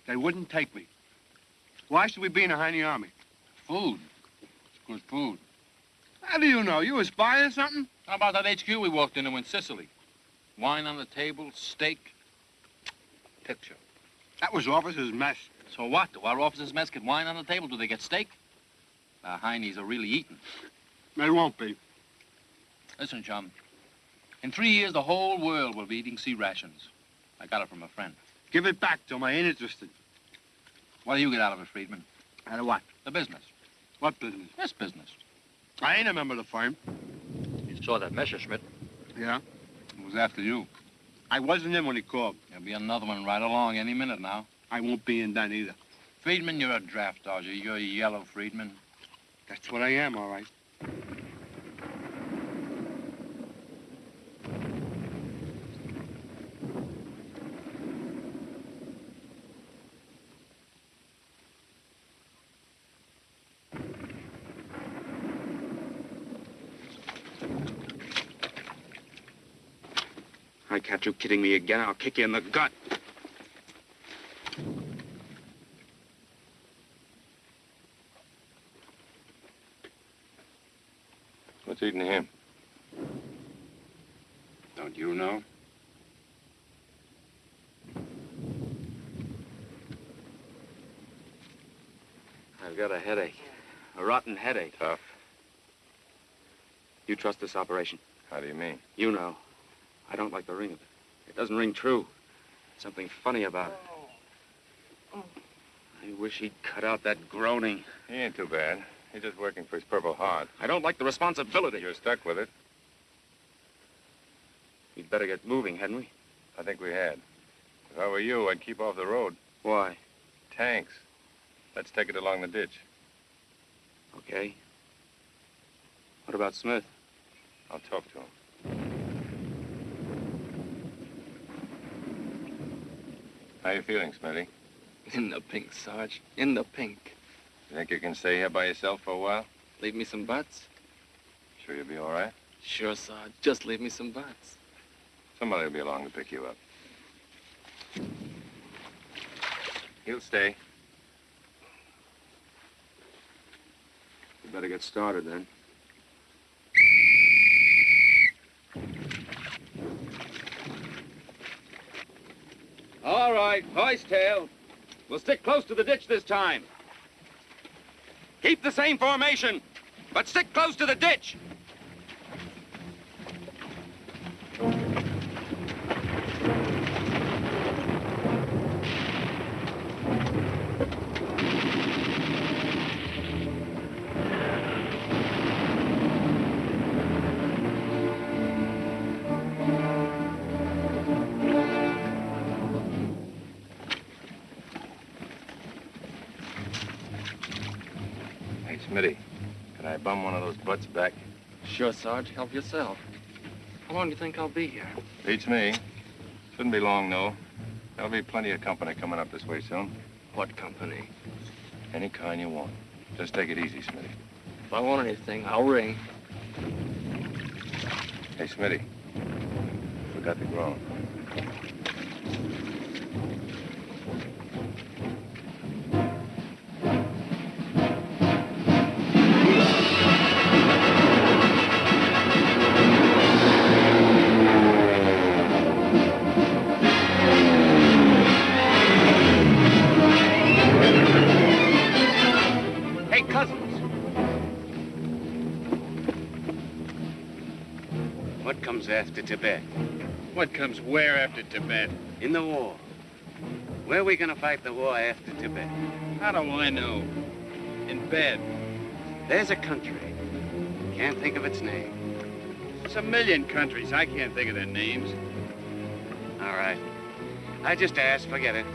They wouldn't take me. Why should we be in the Heine Army? Food. It's good food. How do you know? You a spy or something? How about that HQ we walked into in Sicily? Wine on the table, steak, picture. That was officers' mess. So what? Do our officers' mess get wine on the table? Do they get steak? The Heinies are really eating. They won't be. Listen, chum. In 3 years, the whole world will be eating sea rations. I got it from a friend. Give it back to him. I ain't interested. What do you get out of it, Friedman? Out of what? The business. What business? This business. I ain't a member of the firm. You saw that Messerschmitt. Yeah? It was after you. I wasn't in when he called. There'll be another one right along any minute now. I won't be in then either. Friedman, you're a draft dodger. You're yellow, Friedman. That's what I am, all right. I catch you kidding me again, I'll kick you in the gut. What's eating him? Don't you know? I've got a headache. A rotten headache. Tough. You trust this operation? How do you mean? You know. I don't like the ring of it. It doesn't ring true. Something funny about it. I wish he'd cut out that groaning. He ain't too bad. He's just working for his Purple Heart. I don't like the responsibility. You're stuck with it. We'd better get moving, hadn't we? I think we had. If I were you, I'd keep off the road. Why? Tanks. Let's take it along the ditch. Okay. What about Smith? I'll talk to him. How you feeling, Smitty? In the pink, Sarge. In the pink. You think you can stay here by yourself for a while? Leave me some butts? Sure you'll be all right? Sure, Sarge. Just leave me some butts. Somebody will be along to pick you up. He'll stay. We better get started then. All right, hoist tail. We'll stick close to the ditch this time. Keep the same formation, but stick close to the ditch. Smitty, can I bum one of those butts back? Sure, Sarge. Help yourself. How long do you think I'll be here? Beats me. Shouldn't be long, though. There'll be plenty of company coming up this way soon. What company? Any kind you want. Just take it easy, Smitty. If I want anything, I'll ring. Hey, Smitty. Forgot the groan. After Tibet. What comes where after Tibet? In the war. Where are we gonna fight the war after Tibet? How do I know? In bed. There's a country. Can't think of its name. There's a million countries. I can't think of their names. All right. I just asked. Forget it.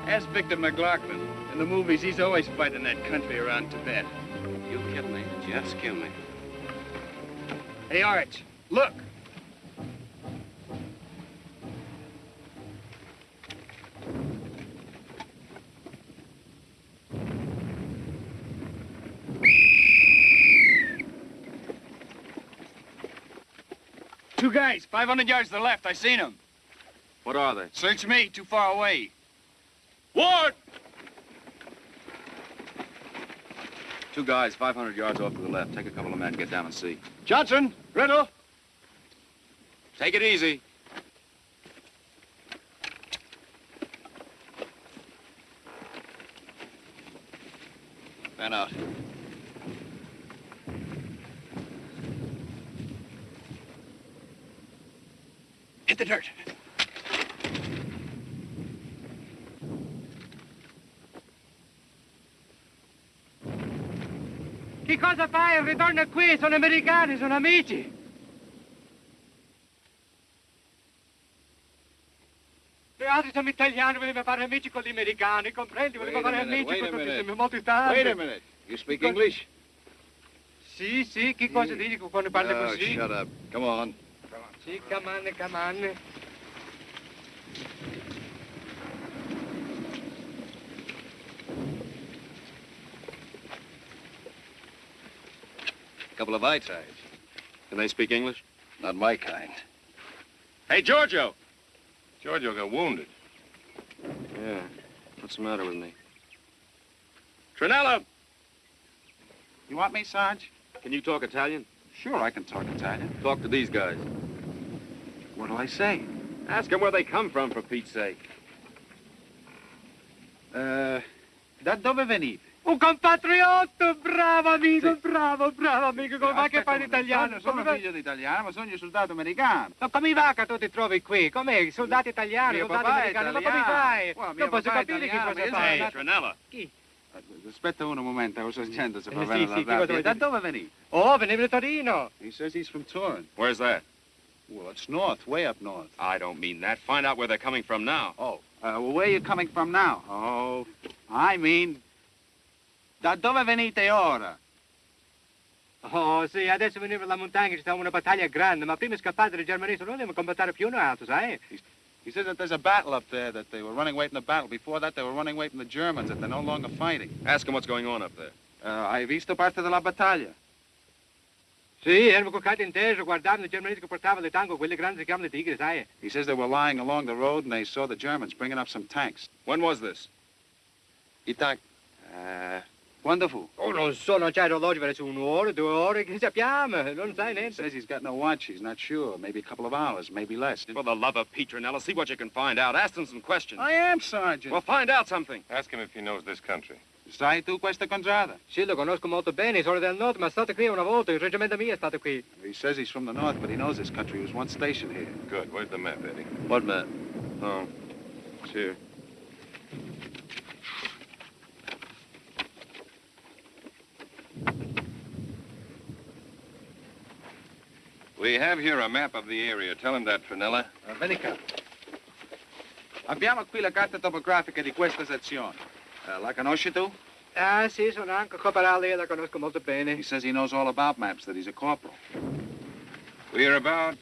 Ask Victor McLaughlin. In the movies, he's always fighting that country around Tibet. You kill me. Just kill me. Hey, Arch, look. Two guys, 500 yards to the left. I seen them. What are they? Search me. Too far away. Ward! Two guys, 500 yards off to the left. Take a couple of men, get down and see. Johnson, Riddle. Take it easy. Fan out. Hit the dirt. Che cosa fai? Ritorna qui, sono americani, sono amici. Gli altri sono italiani, voleva fare amici con gli americani, comprendi? Voleva fare amici con tutti, molto italiani. Wait a minute. You speak English? Sì, sì, che cosa dici quando parli Oh, così? shut up. Come on. Sì, come on, come on. Couple of eye-ties. Can they speak English? Not my kind. Hey, Giorgio! Giorgio got wounded. Yeah. What's the matter with me? Trinella! You want me, Sarge? Can you talk Italian? Sure, I can talk Italian. Talk to these guys. What do I say? Ask them where they come from, for Pete's sake. Da dove venite? Un compatriotto, bravo amico, bravo, bravo amico, come va che parli italiano? Sono figlio di italiano, ma sono un soldato americano. Ma come va che tu ti trovi qui? Com'è? Soldati italiani, Mio soldati papà è americani, ma italiano. come fai? Well, mio Non posso papà è capire che italiano, cosa ma fai. Hey, Trinella. Chi? Aspetta un momento, ho sergente se fa Sì, bene sì, la che cosa rabbia. vuoi Da dire? dove venite? Oh, venivo da Torino. He says he's from Turin. Where's that? Well, it's north, way up north. I don't mean that. Find out where they're coming from now. Oh, well, where are you coming from now? Oh, I mean, da dove venite ora? Oh, sì, adesso venivo dalla montagna, ci stava una battaglia grande, ma prima scappate dai germanesi, non dobbiamo combattere più un altro, sai? He says that there's a battle up there, that they were running away from the battle. Before that, they were running away from the Germans, that they're no longer fighting. Ask them what's going on up there. Hai visto parte della battaglia? Sì, erano colcati in terra, guardavano i germanesi che portavano le tango, quelle grandi si chiamano le tigre, sai? He says they were lying along the road and they saw the Germans bringing up some tanks. When was this? I tank. Quando fu? Oh, non so, non c'è orologio, per essere un'ora, 2 ore, che sappiamo, non sai He niente. says he's got no watch. He's not sure. Maybe a couple of hours, maybe less. For the love of Pete, Trinella, see what you can find out. Ask them some questions. I am, Sergeant. Well, find out something. Ask him if he knows this country. Sai tu questa contrada? Sì, lo conosco molto bene, sono del nord, ma è stato qui una volta, il reggimento mio è stato qui. He says he's from the north, but he knows this country. He was once stationed here. Good. Where's the map, Eddie? What map? Oh, it's here. We have here a map of the area. Tell him that, Trinella. Vieni qua. Abbiamo qui la carta topografica di questa sezione. La conosci tu? Ah, sì, sono anche corporale, io la conosco molto bene. He says he knows all about maps, that he's a corporal. We're about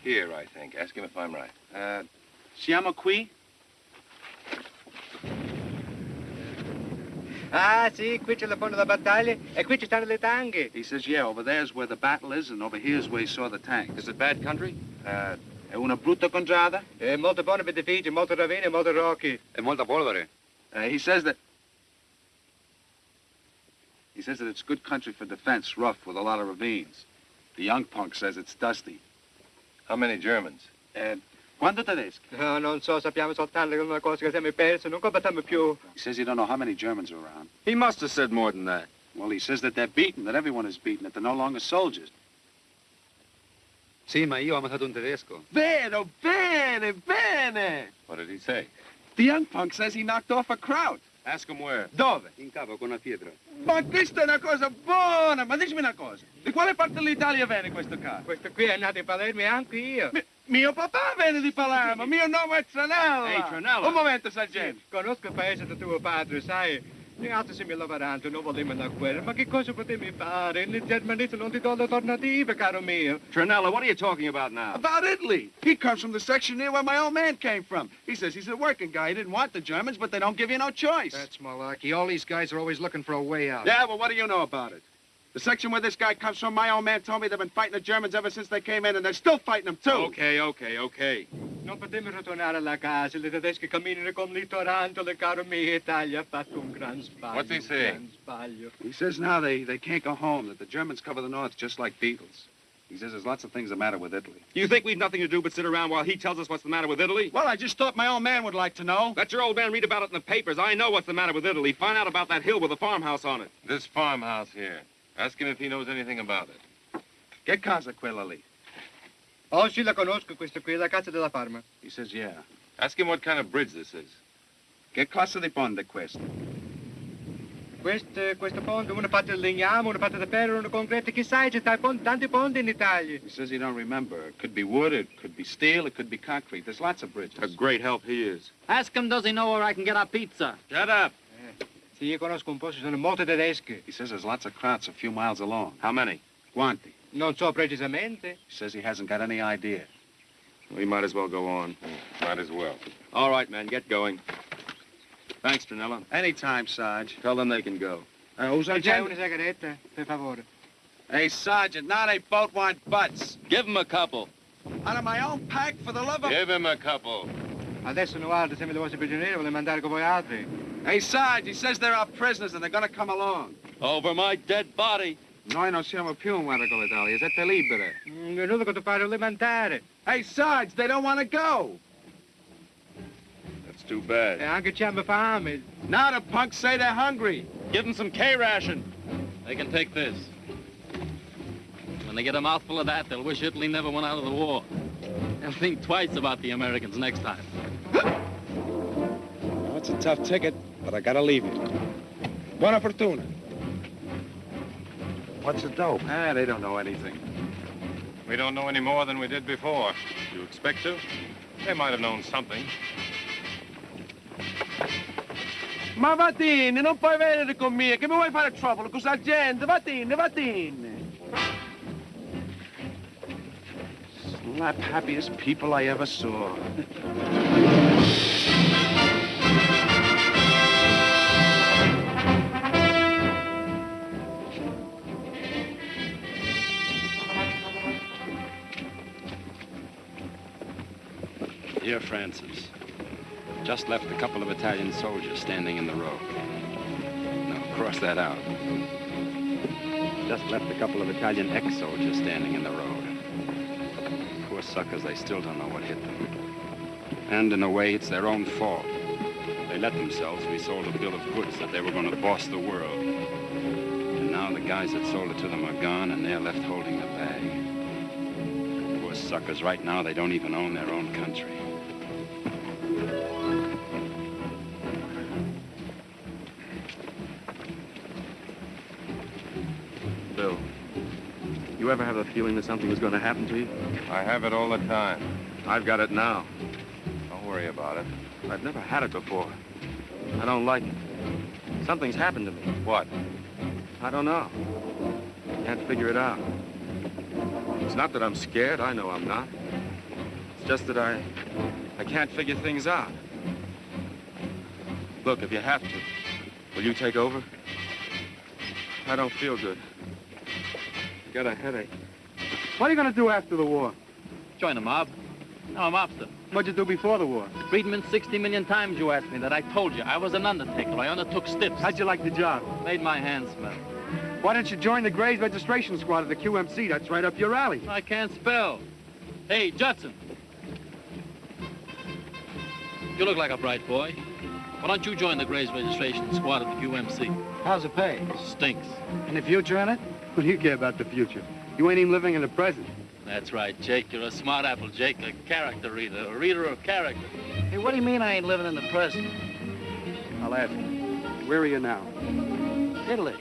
here, I think. Ask him if I'm right. Siamo qui? Ah, sì, qui c'è la fondo della battaglia e qui ci stanno le tanghe. He says, yeah, over there's where the battle is, and over here's where he saw the tanks. Is it bad country? È una brutta contrada? È molto buono per edifici, molto ravine e molto rocchi. E molta polvere. He says that it's good country for defense, rough, with a lot of ravines. The young punk says it's dusty. How many Germans? Quanto tedeschi? No, non so, sappiamo soltanto che è una cosa che siamo persi, non combattiamo più. He says you don't know how many Germans are around. He must have said more than that. Well, he says that they're beaten, that everyone is beaten, that they're no longer soldiers. Sì, ma io ho ammazzato un tedesco. Vero, bene, bene. What did he say? The young punk says he knocked off a Kraut. Ask him where. Dove? In capo con una pietra. Ma questa è una cosa buona, ma dimmi una cosa. Di quale parte dell'Italia viene questo carro? Questo qui è nato in Palermo e anche io. Mio papà viene di Palermo, mio nome è Tranella. Ehi, Tranella. Un momento, sergente. Sì, conosco il paese di tuo padre, sai. Gli altri siamo lavoranti, non vogliamo la guerra. Ma che cosa potremmo fare? Il germanese non ti do l'alternativa, caro mio. Tranella, what are you talking about now? About Italy. He comes from the section near where my old man came from. He says he's a working guy. He didn't want the Germans, but they don't give you no choice. That's malarkey. All these guys are always looking for a way out. Yeah, well, what do you know about it? The section where this guy comes from, my old man told me they've been fighting the Germans ever since they came in, and they're still fighting them, too. Okay. Non potremmo ritornare alla casa. Le tedesche camminano come le tarantole, caro mio. Italia ha fatto un gran sbaglio. What's he saying? Un gran sbaglio. He says now they can't go home, that the Germans cover the north just like beetles. He says there's lots of things the matter with Italy. You think we've nothing to do but sit around while he tells us what's the matter with Italy? Well, I just thought my old man would like to know. Let your old man read about it in the papers. I know what's the matter with Italy. Find out about that hill with the farmhouse on it. This farmhouse here. Ask him if he knows anything about it. Che casa quella lì? Oh, sì, la conosco, questa qui, la casa della farma. He says, yeah. Ask him what kind of bridge this is. Che classe di ponte questo? Questo ponte, una parte di legname, una parte di ferro, una concreto. Chissà, c'è tanti ponti in Italia. He says he don't remember. It could be wood, it could be steel, it could be concrete. There's lots of bridges. A great help he is. Ask him, does he know where I can get our pizza? Shut up. Sì, io conosco un po', ci sono molte tedesche. He says there's lots of Krauts a few miles along. How many? Quanti? Non so precisamente. He says he hasn't got any idea. We might as well go on. Might as well. All right, men, get going. Thanks, Tranella. Anytime, Sarge. Tell them they can go. Who's on C'è una sigaretta, per favore. Hey, Sergeant, now they both want butts. Give them a couple. Out of my own pack, for the love of... Give him a couple. Adesso Nualdo, se mi le vostri prigionieri, vuole mandare con voi altri. Hey, Sarge, he says they're our prisoners and they're gonna come along. Over my dead body. Noi non siamo più in guerra con l'Italia, siete libere. Venuto con tuo padre alimentare. Hey, Sarge, they don't want to go. That's too bad. E anche c'hanno fame. Now the punks say they're hungry. Give them some K-ration. They can take this. When they get a mouthful of that, they'll wish Italy never went out of the war. They'll think twice about the Americans next time. Well, it's a tough ticket, but I gotta leave you. Buona fortuna. What's the dope? They don't know anything. We don't know any more than we did before. You expect to? They might have known something. Ma vattene, non puoi venire con me, che mi vuoi fare trouble con sta gente? Vattene. Slap happiest people I ever saw. Dear Francis, just left a couple of Italian soldiers standing in the road. No, cross that out. Just left a couple of Italian ex-soldiers standing in the road. Poor suckers, they still don't know what hit them. And in a way, it's their own fault. They let themselves be sold a bill of goods that they were going to boss the world. And now the guys that sold it to them are gone, and they're left holding the bag. Poor suckers, right now, they don't even own their own country. Bill, you ever have a feeling that something was going to happen to you? I have it all the time. I've got it now. Don't worry about it. I've never had it before. I don't like it. Something's happened to me. What? I don't know. Can't figure it out. It's not that I'm scared. I know I'm not. It's just that I can't figure things out. Look, if you have to, Will you take over? I don't feel good. Got a headache. What are you going to do after the war? Join the mob. I'm a mobster. What'd you do before the war? Friedman, 60 million times you asked me that. I told you. I was an undertaker. I undertook steps. How'd you like the job? Made my hands smell. Why don't you join the Grays registration squad at the QMC? That's right up your alley. I can't spell. Hey, Judson. You look like a bright boy. Why don't you join the Grays registration squad at the QMC? How's it pay? Stinks. Any future in it? What do you care about the future? You ain't even living in the present. That's right, Jake. You're a smart apple, Jake. A character reader. A reader of character. Hey, what do you mean I ain't living in the present? I'll ask you. Where are you now? Italy.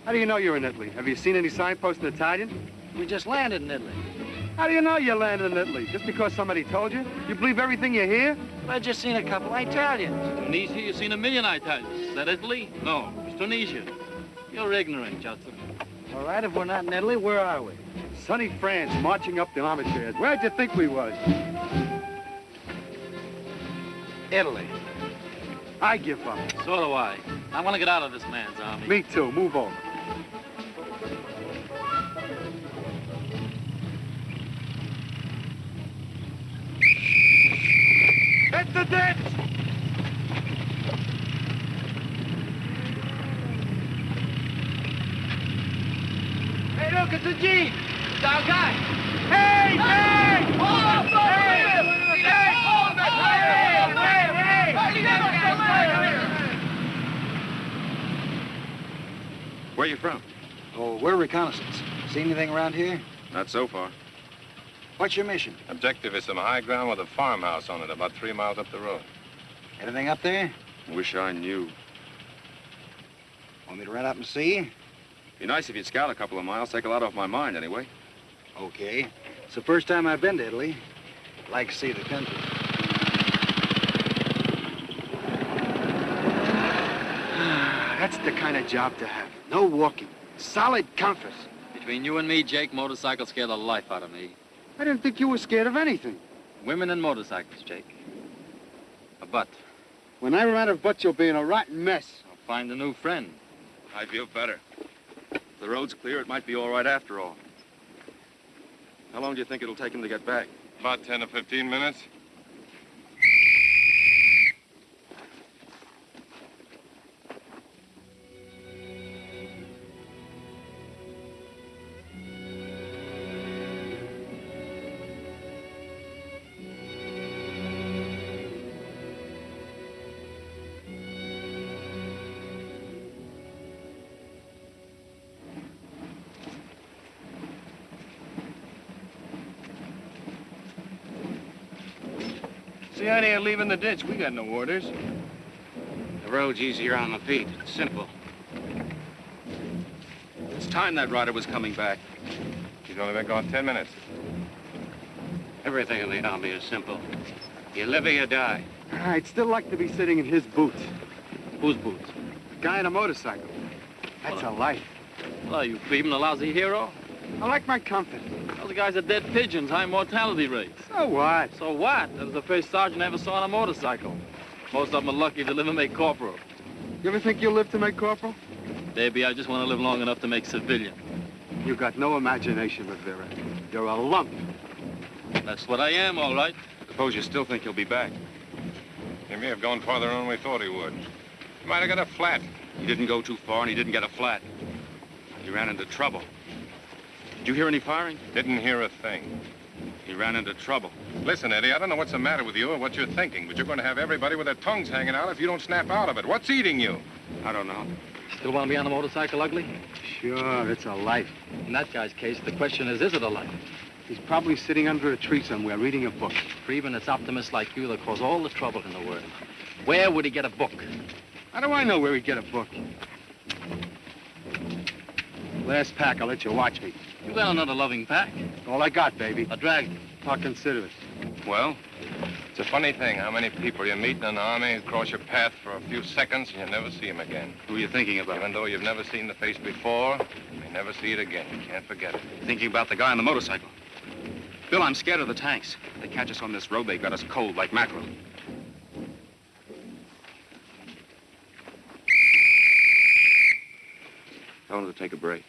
How do you know you're in Italy? Have you seen any signposts in Italian? We just landed in Italy. How do you know you landed in Italy? Just because somebody told you? You believe everything you hear? I just seen a couple of Italians. Tunisia, you've seen a million Italians. Is that Italy? No, it's Tunisia. You're ignorant, Judson. All right, if we're not in Italy, where are we? Sunny France, marching up the armchairs. Where'd you think we was? Italy. I give up. So do I. I want to get out of this man's army. Me too. Move over. Hit the ditch! Hey, look, it's a Jeep. It's our guy. Hey, hey! Hold up, Where are you from? Oh, we're Reconnaissance. See anything around here? Not so far. What's your mission? Objective is some high ground with a farmhouse on it, about 3 miles up the road. Anything up there? Wish I knew. Want me to run up and see? Be nice if you'd scout a couple of miles. Take a lot off my mind, anyway. Okay. It's the first time I've been to Italy. I'd like to see the country. That's the kind of job to have. No walking. Solid comfort. Between you and me, Jake, motorcycles scare the life out of me. I didn't think you were scared of anything. Women and motorcycles, Jake. A butt. When I run out of butts, you'll be in a rotten mess. I'll find a new friend. I feel better. If the road's clear, it might be all right after all. How long do you think it'll take him to get back? About 10 or 15 minutes. See, I ain't leaving the ditch. We got no orders. The road's easier on the feet. It's simple. It's time that rider was coming back. He's only been gone 10 minutes. Everything in the army is simple. You live or you die. I'd still like to be sitting in his boots. Whose boots? The guy on a motorcycle. That's a life. Well, are you Friedman, a lousy hero? I like my comfort. Those guys are dead pigeons, high mortality rates. So what? So what? That was the first sergeant I ever saw on a motorcycle. Most of them are lucky to live and make corporal. You ever think you'll live to make corporal? Maybe I just want to live long enough to make civilian. You got no imagination, Rivera. You're a lump. That's what I am, all right. Suppose you still think he'll be back. He may have gone farther than we thought he would. He might have got a flat. He didn't go too far, and he didn't get a flat. He ran into trouble. Did you hear any firing? Didn't hear a thing. He ran into trouble. Listen, Eddie, I don't know what's the matter with you or what you're thinking, but you're going to have everybody with their tongues hanging out if you don't snap out of it. What's eating you? I don't know. Still want to be on a motorcycle, ugly? Sure, it's a life. In that guy's case, the question is it a life? He's probably sitting under a tree somewhere reading a book. Friedman, it's optimists like you that cause all the trouble in the world. Where would he get a book? How do I know where he'd get a book? Last pack, I'll let you watch me. You got another loving pack. All I got, baby. A drag. I'll consider it. Well, it's a funny thing how many people you meet in the army who cross your path for a few seconds and you never see them again. Who are you thinking about? Even though you've never seen the face before, you may never see it again. You can't forget it. Thinking about the guy on the motorcycle. Bill, I'm scared of the tanks. If they catch us on this road, they got us cold like mackerel. Tell him to take a break.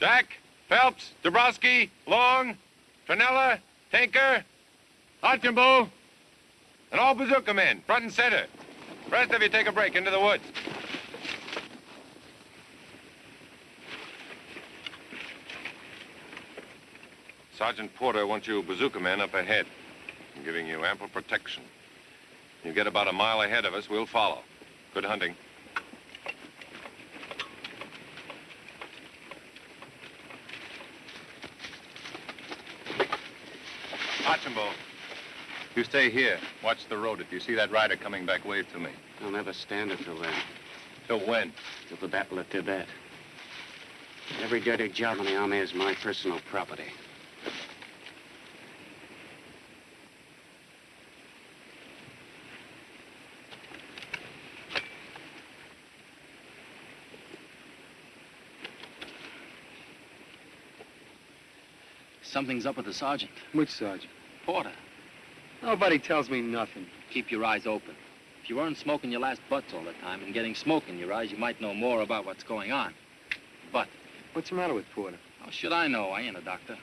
Jack, Phelps, Dabrowski, Long, Fenella, Tinker, Archambault, and all bazooka men, front and center. Rest of you take a break into the woods. Sergeant Porter wants you bazooka men up ahead. I'm giving you ample protection. You get about a mile ahead of us, we'll follow. Good hunting. Archambault, you stay here. Watch the road. If you see that rider coming back, wave to me. I'll never stand it till then. Till when? Till the Battle of Tibet. Every dirty job in the Army is my personal property. Something's up with the sergeant. Which sergeant? Porter. Nobody tells me nothing. Keep your eyes open. If you weren't smoking your last butts all the time and getting smoke in your eyes, you might know more about what's going on. But... What's the matter with Porter? How should I know? I ain't a doctor.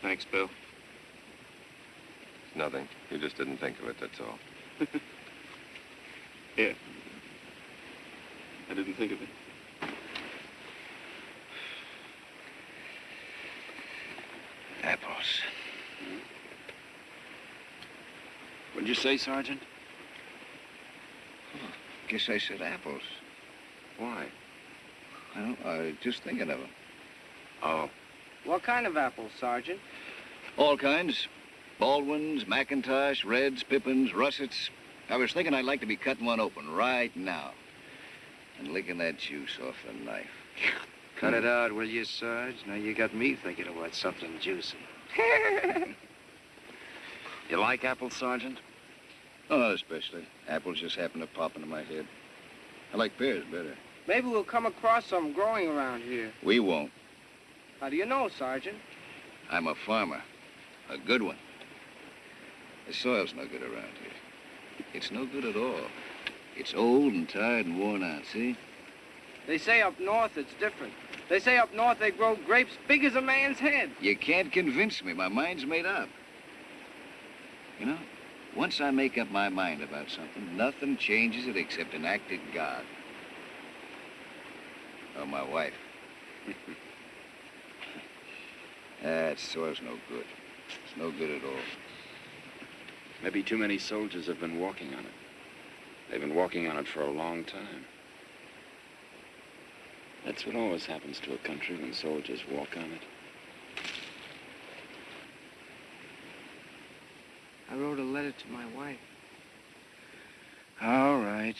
Thanks, Bill. Nothing. You just didn't think of it, that's all. Here. I didn't think of it. Apples. What'd you say, Sergeant? Guess I said apples. Why? Well, I was just thinking of them. Oh. What kind of apples, Sergeant? All kinds. Baldwins, McIntosh, Reds, Pippins, Russets. I was thinking I'd like to be cutting one open right now and licking that juice off the knife. Cut it out, will you, Sarge? Now you got me thinking about something juicy. You like apples, Sergeant? Oh, not especially. Apples just happen to pop into my head. I like pears better. Maybe we'll come across some growing around here. We won't. How do you know, Sergeant? I'm a farmer. A good one. The soil's no good around here. It's no good at all. It's old and tired and worn out, see? They say up north it's different. They say up north they grow grapes big as a man's head. You can't convince me. My mind's made up. You know, once I make up my mind about something, nothing changes it except an act of God. Or my wife. That soil's no good. It's no good at all. Maybe too many soldiers have been walking on it. They've been walking on it for a long time. That's what always happens to a country when soldiers walk on it. I wrote a letter to my wife. All right.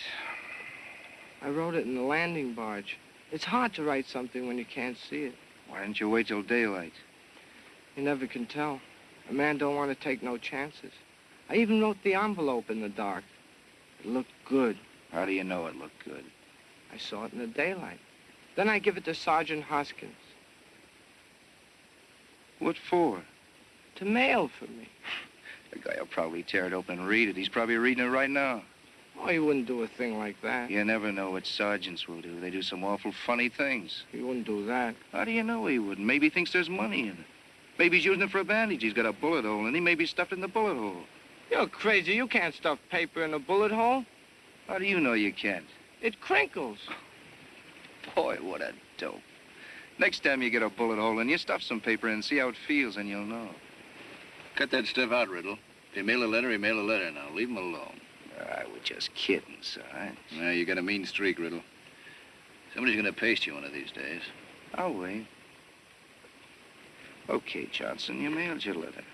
I wrote it in the landing barge. It's hard to write something when you can't see it. Why didn't you wait till daylight? You never can tell. A man don't want to take no chances. I even wrote the envelope in the dark. It looked good. How do you know it looked good? I saw it in the daylight. Then I give it to Sergeant Hoskins. What for? To mail for me. The guy will probably tear it open and read it. He's probably reading it right now. Oh, he wouldn't do a thing like that. You never know what sergeants will do. They do some awful funny things. He wouldn't do that. How do you know he wouldn't? Maybe he thinks there's money in it. Maybe he's using it for a bandage. He's got a bullet hole, and he may be stuffed in the bullet hole. You're crazy. You can't stuff paper in a bullet hole. How do you know you can't? It crinkles. Boy, what a dope. Next time you get a bullet hole in, you stuff some paper in and see how it feels, and you'll know. Cut that stuff out, Riddle. If you mail a letter, you mail a letter. Now, leave him alone. I was just kidding, Sarge. Now, you got a mean streak, Riddle. Somebody's gonna paste you one of these days. I'll wait. Okay, Johnson, you mailed your letter.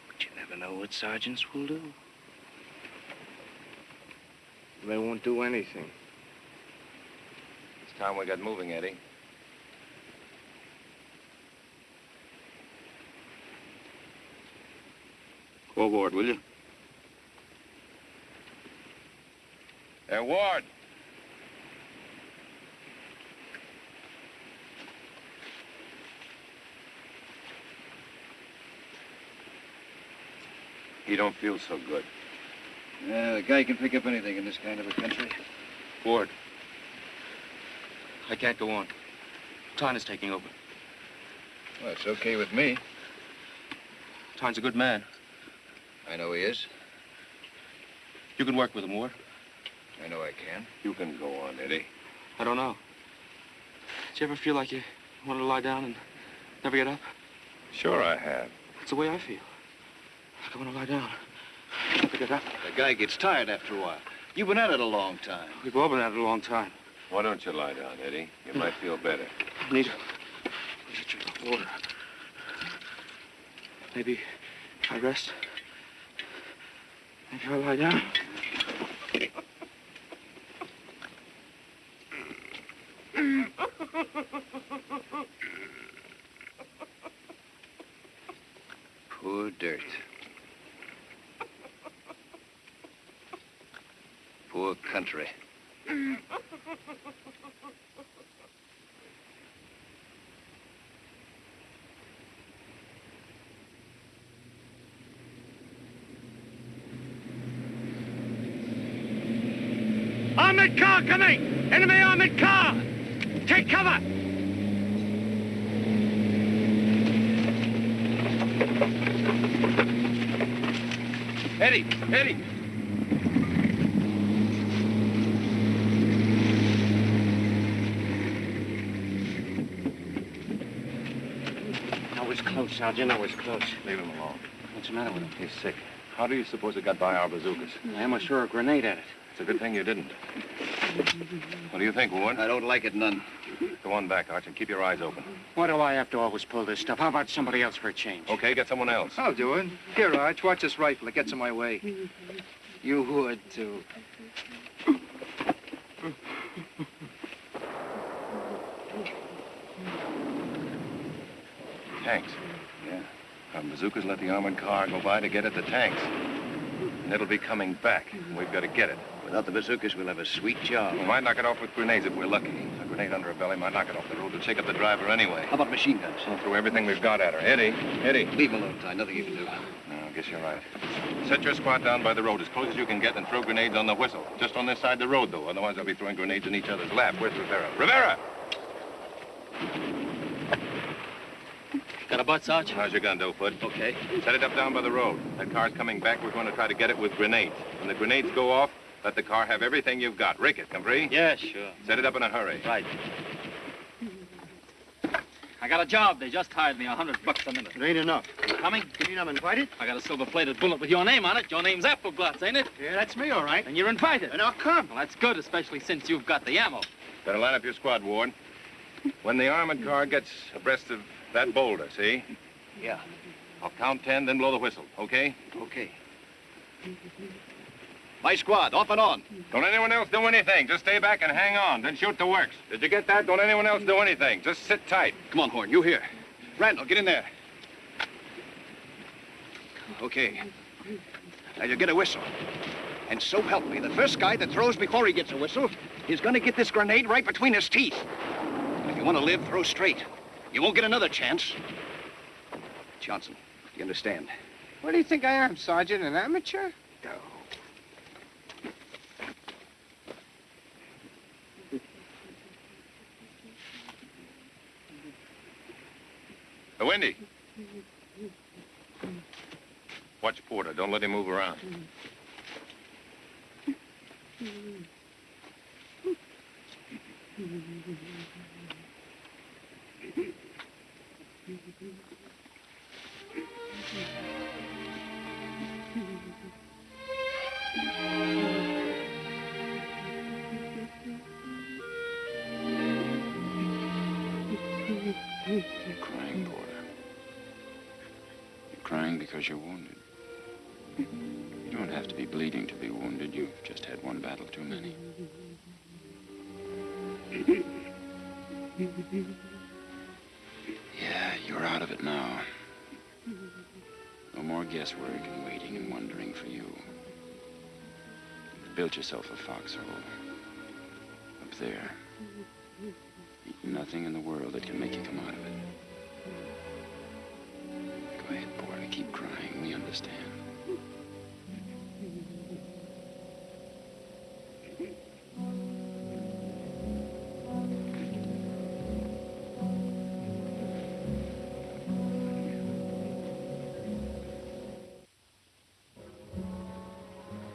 But you never know what sergeants will do. They won't do anything. It's time we got moving, Eddie. Ward, will you? Hey, Ward. He don't feel so good. Yeah, the guy can pick up anything in this kind of a country. Ward. I can't go on. Tyne is taking over. Well, it's okay with me. Tyne's a good man. I know he is. You can work with him, Ward. I know I can. You can go on, Eddie. I don't know. Did you ever feel like you wanted to lie down and never get up? Sure I have. That's the way I feel. I want to lie down. Never get up. The guy gets tired after a while. You've been at it a long time. We've all been at it a long time. Why don't you lie down, Eddie? You might feel better. I need a drink of water. Maybe if I rest. Maybe I'll lie down. Poor dirt. Poor country. Armored car coming! Enemy armored car! Take cover! Eddie! Eddie! That was close, Sergeant. That was close. Leave him alone. What's the matter with him? He's sick. How do you suppose it got by our bazookas? I almost threw a grenade at it. It's a good thing you didn't. What do you think, Ward? I don't like it none. Go on back, Arch, and keep your eyes open. Why do I have to always pull this stuff? How about somebody else for a change? Okay, get someone else. I'll do it. Here, Arch, watch this rifle. It gets in my way. You would, too. Tanks. Yeah. Our bazookas let the armored car go by to get at the tanks. And it'll be coming back. We've got to get it. Without the bazookas, we'll have a sweet job. We might knock it off with grenades if we're lucky. A grenade under her belly might knock it off the road to shake up the driver anyway. How about machine guns? We'll throw everything we've got at her. Eddie, Eddie. Leave him alone, Ty. Nothing you can do. No, I guess you're right. Set your squad down by the road as close as you can get and throw grenades on the whistle. Just on this side of the road, though. Otherwise, they'll be throwing grenades in each other's lap. Where's Rivera? Rivera! Got a butt, Sarge? How's your gun, Doughfoot? Okay. Set it up down by the road. That car's coming back. We're going to try to get it with grenades. When the grenades go off, let the car have everything you've got. Rake it, comprehend? Yeah, sure. Set it up in a hurry. Right. I got a job. They just hired me $100 a minute. It ain't enough. You coming? You mean I'm invited? I got a silver-plated bullet with your name on it. Your name's Appleglotz, ain't it? Yeah, that's me, all right. And you're invited. And I'll come. Well, that's good, especially since you've got the ammo. Better line up your squad, Ward. When the armored car gets abreast of that boulder, see? Yeah. I'll count 10, then blow the whistle, okay? Okay. My squad, off and on. Don't anyone else do anything. Just stay back and hang on, then shoot the works. Did you get that? Don't anyone else do anything. Just sit tight. Come on, Horn, you here. Randall, get in there. Okay. Now you get a whistle. And so help me, the first guy that throws before he gets a whistle is gonna get this grenade right between his teeth. If you want to live, throw straight. You won't get another chance. Johnson, you understand? What do you think I am, Sergeant? An amateur? No. Wendy. Watch Porter. Don't let him move around. You're crying, Porter. You're crying because you're wounded. You don't have to be bleeding to be wounded. You've just had one battle too many. Yeah, you're out of it now. No more guesswork and waiting and wondering for you. Build yourself a foxhole. Up there. Nothing in the world that can make you come out of it. Go ahead, boy. Keep crying. We understand.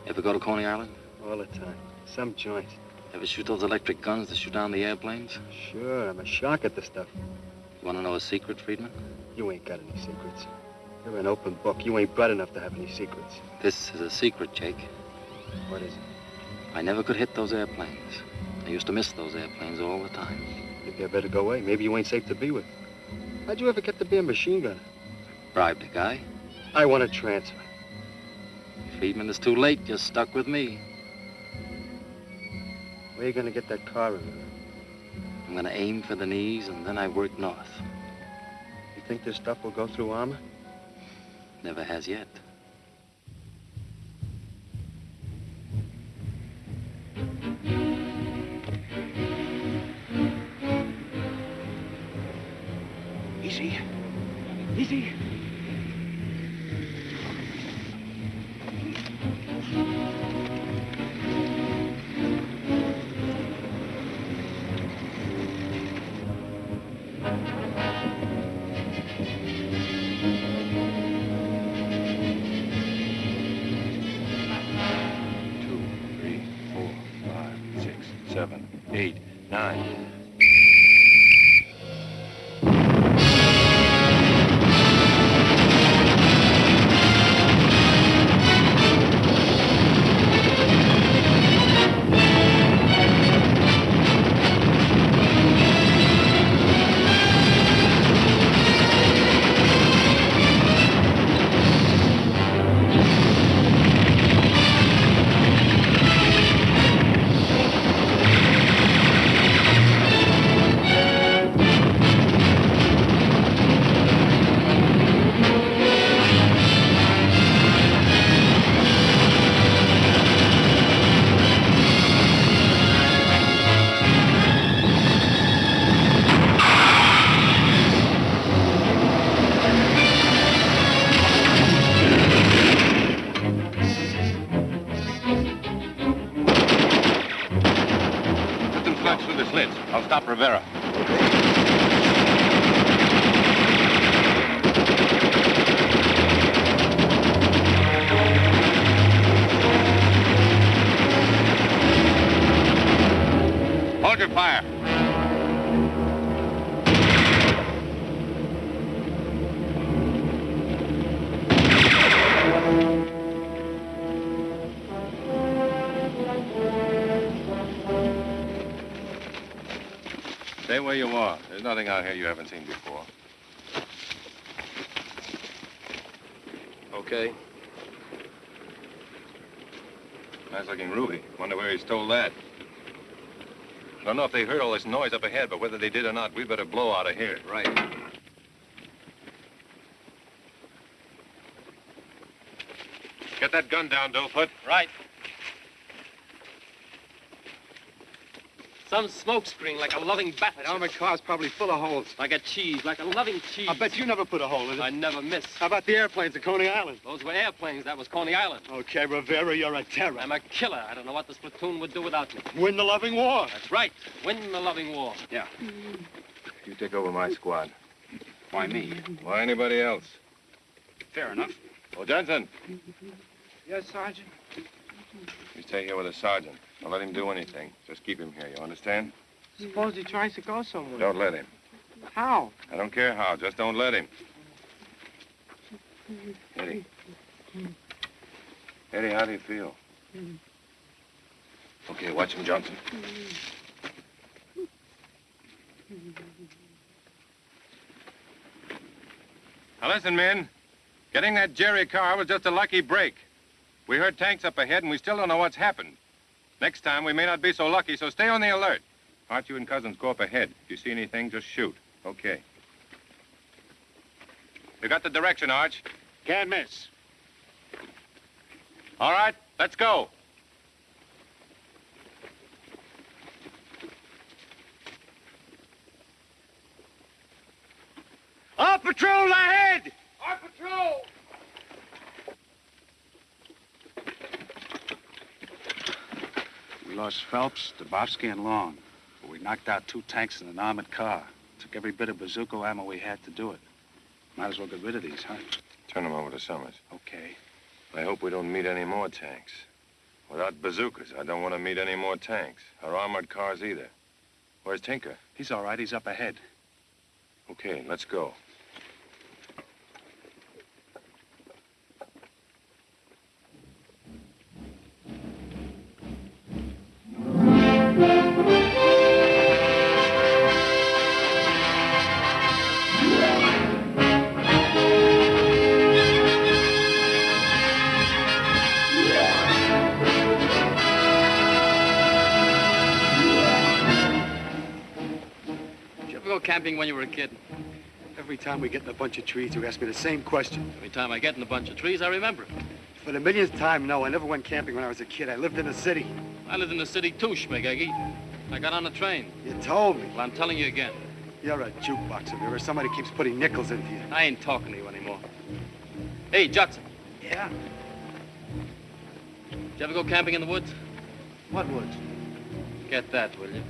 Ever go to Coney Island? All the time. Some joint. Ever shoot those electric guns that shoot down the airplanes? Sure, I'm a shark at the stuff. You want to know a secret, Friedman? You ain't got any secrets. You're an open book. You ain't bright enough to have any secrets. This is a secret, Jake. What is it? I never could hit those airplanes. I used to miss those airplanes all the time. Maybe I better go away. Maybe you ain't safe to be with. How'd you ever get to be a machine gunner? Bribed a guy. I want a transfer. Friedman, it's too late. You're stuck with me. Where you gonna get that car in? I'm gonna aim for the knees, and then I work north. You think this stuff will go through armor? Never has yet. Easy. Easy. Rivera. Hold your fire. Stay where you are. There's nothing out here you haven't seen before. Okay. Nice-looking ruby. Wonder where he stole that. I don't know if they heard all this noise up ahead, but whether they did or not, we'd better blow out of here. Right. Get that gun down, Dillfoot. Right. Some smoke screen like a loving bat. That armored car's probably full of holes. Like a cheese, like a loving cheese. I bet you never put a hole in it. I never miss. How about the airplanes at Coney Island? Those were airplanes. That was Coney Island. Okay, Rivera, you're a terror. I'm a killer. I don't know what this platoon would do without me. Win the loving war. That's right. Win the loving war. Yeah. You take over my squad. Why me? Why anybody else? Fair enough. Well, Johnson, Yes, Sergeant? you stay here with the sergeant. Don't let him do anything. Just keep him here, you understand? Suppose he tries to go somewhere. Don't let him. How? I don't care how, just don't let him. Eddie. Eddie, how do you feel? Okay, watch him, Johnson. Now listen, men. Getting that Jerry car was just a lucky break. We heard tanks up ahead, and we still don't know what's happened. Next time, we may not be so lucky, so stay on the alert. Arch, you and Cousins go up ahead. If you see anything, just shoot. Okay. You got the direction, Arch. Can't miss. All right, let's go. Our patrol ahead! Our patrol! We lost Phelps, Dabowski, and Long. But we knocked out 2 tanks and an armored car. Took every bit of bazooka ammo we had to do it. Might as well get rid of these, huh? Turn them over to Summers. Okay. I hope we don't meet any more tanks. Without bazookas, I don't want to meet any more tanks. Or armored cars either. Where's Tinker? He's all right. He's up ahead. Okay, let's go. Camping when you were a kid? Every time we get in a bunch of trees, you ask me the same question. Every time I get in a bunch of trees, I remember it. For the millionth time, no. I never went camping when I was a kid. I lived in the city. I lived in the city too, Schmigeggy. I got on a train. You told me. Well, I'm telling you again. You're a jukebox if there is somebody keeps putting nickels into you. I ain't talking to you anymore. Hey, Judson. Yeah? Did you ever go camping in the woods? What woods? Get that, will you?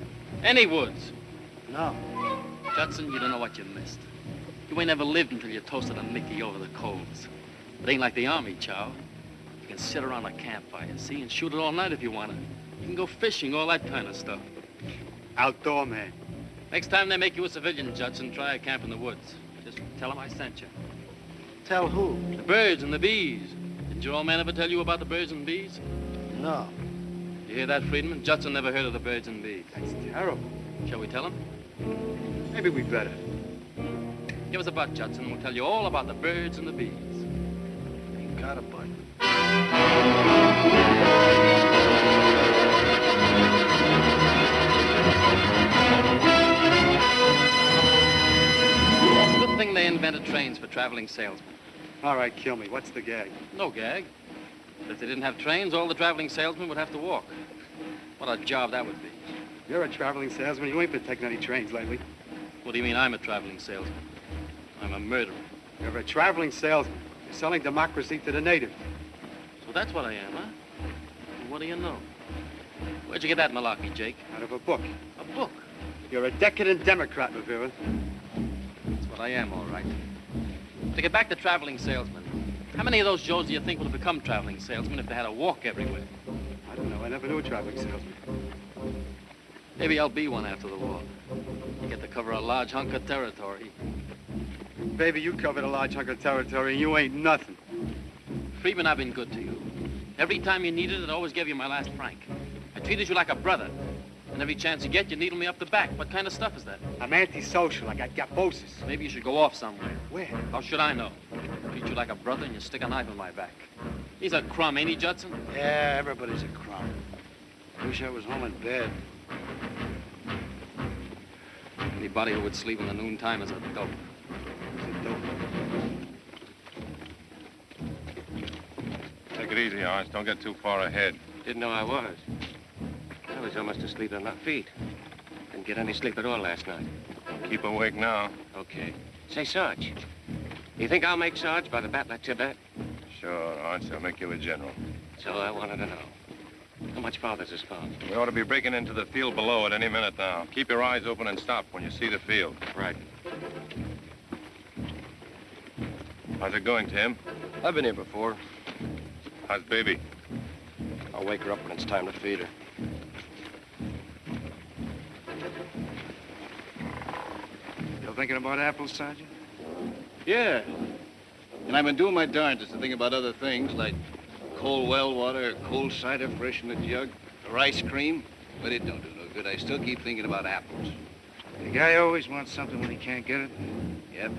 Any woods. No. Judson, you don't know what you missed. You ain't never lived until you toasted a Mickey over the coals. It ain't like the army, Chow. You can sit around a campfire, see, and shoot it all night if you want to. You can go fishing, all that kind of stuff. Outdoor man. Next time they make you a civilian, Judson, try a camp in the woods. Just tell them I sent you. Tell who? The birds and the bees. Didn't your old man ever tell you about the birds and bees? No. You hear that, Friedman? Judson never heard of the birds and bees. That's terrible. Shall we tell him? Maybe we better. Give us a butt, Judson. We'll tell you all about the birds and the bees. Ain't got a butt. It's a good thing they invented trains for traveling salesmen. All right, kill me. What's the gag? No gag. But if they didn't have trains, all the traveling salesmen would have to walk. What a job that would be. You're a traveling salesman. You ain't been taking any trains lately. What do you mean I'm a traveling salesman? I'm a murderer. You're a traveling salesman. You're selling democracy to the natives. So that's what I am, huh? Well, what do you know? Where'd you get that malarkey, Jake? Out of a book. A book? You're a decadent Democrat, Rivera. That's what I am, all right. To get back to traveling salesmen, how many of those Joes do you think would have become traveling salesmen if they had to walk everywhere? I don't know. I never knew a traveling salesman. Maybe I'll be one after the war. You get to cover a large hunk of territory. Baby, you covered a large hunk of territory, and you ain't nothing. Friedman, I've been good to you. Every time you needed it, I always gave you my last franc. I treated you like a brother. And every chance you get, you needle me up the back. What kind of stuff is that? I'm antisocial. I got gabosis. Maybe you should go off somewhere. Where? How should I know? I treat you like a brother, and you stick a knife in my back. He's a crumb, ain't he, Judson? Yeah, everybody's a crumb. Wish I was home in bed. Anybody who would sleep in the noontime is a dope. Take it easy, Orange. Don't get too far ahead. Didn't know I was. I was almost asleep on my feet. Didn't get any sleep at all last night. Keep awake now. Okay. Say, Sarge, you think I'll make Sarge by the Battle of Tibet? Sure, Orange. I'll make you a general. So I wanted to know. How much farther's this farm? We ought to be breaking into the field below at any minute now. Keep your eyes open and stop when you see the field. Right. How's it going, Tim? I've been here before. How's baby? I'll wake her up when it's time to feed her. Still thinking about apples, Sergeant? Yeah. And I've been doing my darndest to think about other things like cold well water, cold cider fresh in the jug, or ice cream. But it don't do no good. I still keep thinking about apples. The guy always wants something when he can't get it. Yep.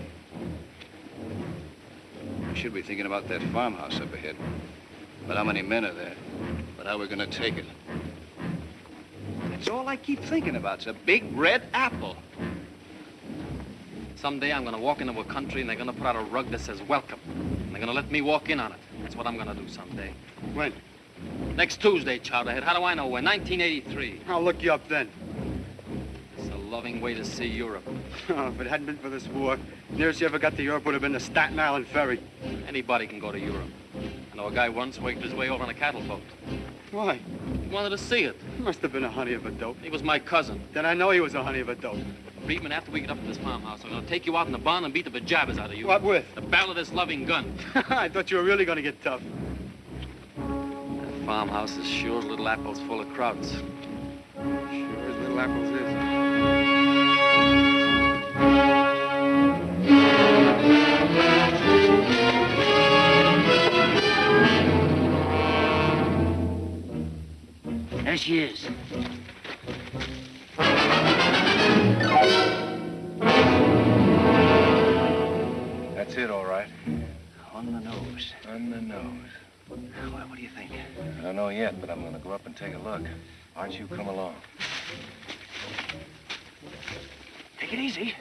We should be thinking about that farmhouse up ahead. But how many men are there? But how we're gonna take it? That's all I keep thinking about. It's a big red apple. Someday I'm gonna walk into a country and they're gonna put out a rug that says welcome. And they're gonna let me walk in on it. That's what I'm gonna do someday. When? Next Tuesday, Chowderhead. How do I know when? 1983. I'll look you up then. It's a loving way to see Europe. Oh, if it hadn't been for this war, nearest you ever got to Europe would have been the Staten Island ferry. Anybody can go to Europe. I know a guy once worked his way over on a cattle boat. Why? He wanted to see it. Must have been a honey of a dope. He was my cousin. Then I know he was a honey of a dope. Friedman, after we get up to this farmhouse, I'm gonna take you out in the barn and beat the bejabbers out of you. What with? The barrel of this loving gun. I thought you were really going to get tough. That farmhouse is sure as little apples full of krauts. Sure as little apples is. There she is. That's it, all right. On the nose. On the nose. Well, what do you think? I don't know yet, but I'm going to go up and take a look. Why don't you come along? Take it easy.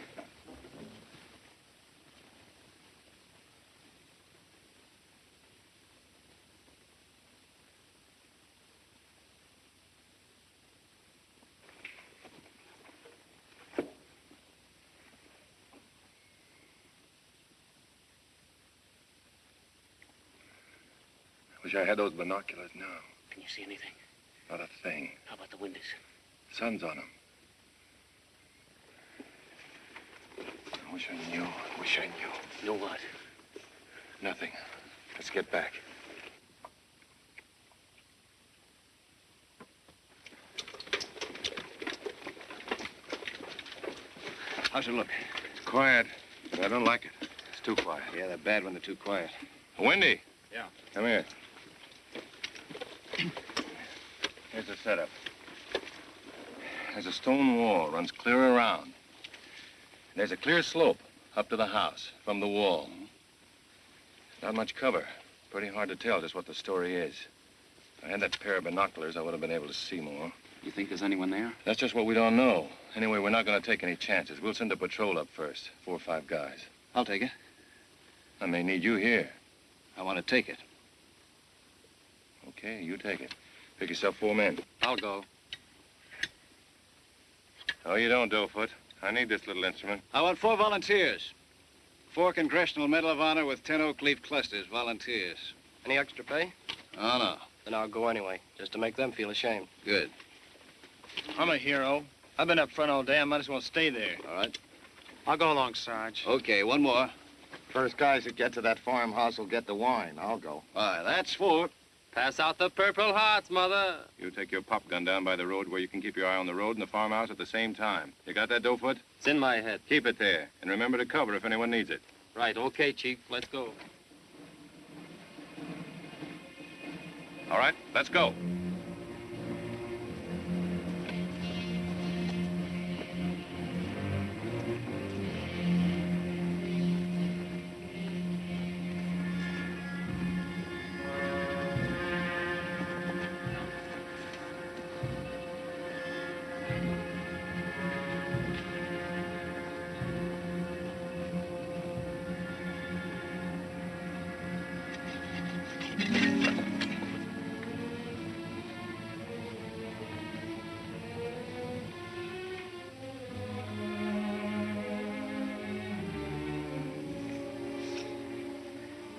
Wish I had those binoculars now. Can you see anything? Not a thing. How about the windows? Sun's on them. I wish I knew. I wish I knew. Know what? Nothing. Let's get back. How's it look? It's quiet, but I don't like it. It's too quiet. Yeah, they're bad when they're too quiet. Wendy. Yeah. Come here. Here's the setup. There's a stone wall, runs clear around. There's a clear slope up to the house from the wall. Not much cover. Pretty hard to tell just what the story is. If I had that pair of binoculars, I would have been able to see more. You think there's anyone there? That's just what we don't know. Anyway, we're not going to take any chances. We'll send a patrol up first. 4 or 5 guys. I'll take it. I may need you here. I want to take it. Okay, you take it. Pick yourself 4 men. I'll go. Oh, you don't, Doughfoot. I need this little instrument. I want 4 volunteers. 4 Congressional Medal of Honor with 10 oak leaf clusters, volunteers. Any extra pay? Oh, no. Then I'll go anyway, just to make them feel ashamed. Good. I'm a hero. I've been up front all day. I might as well stay there. All right. I'll go along, Sarge. Okay, 1 more. First guys that get to that farmhouse will get the wine. I'll go. Why, that's 4. Pass out the Purple Hearts, Mother. You take your pop gun down by the road where you can keep your eye on the road and the farmhouse at the same time. You got that, Doughfoot? It's in my head. Keep it there. And remember to cover if anyone needs it. Right, okay, Chief. Let's go. All right, let's go.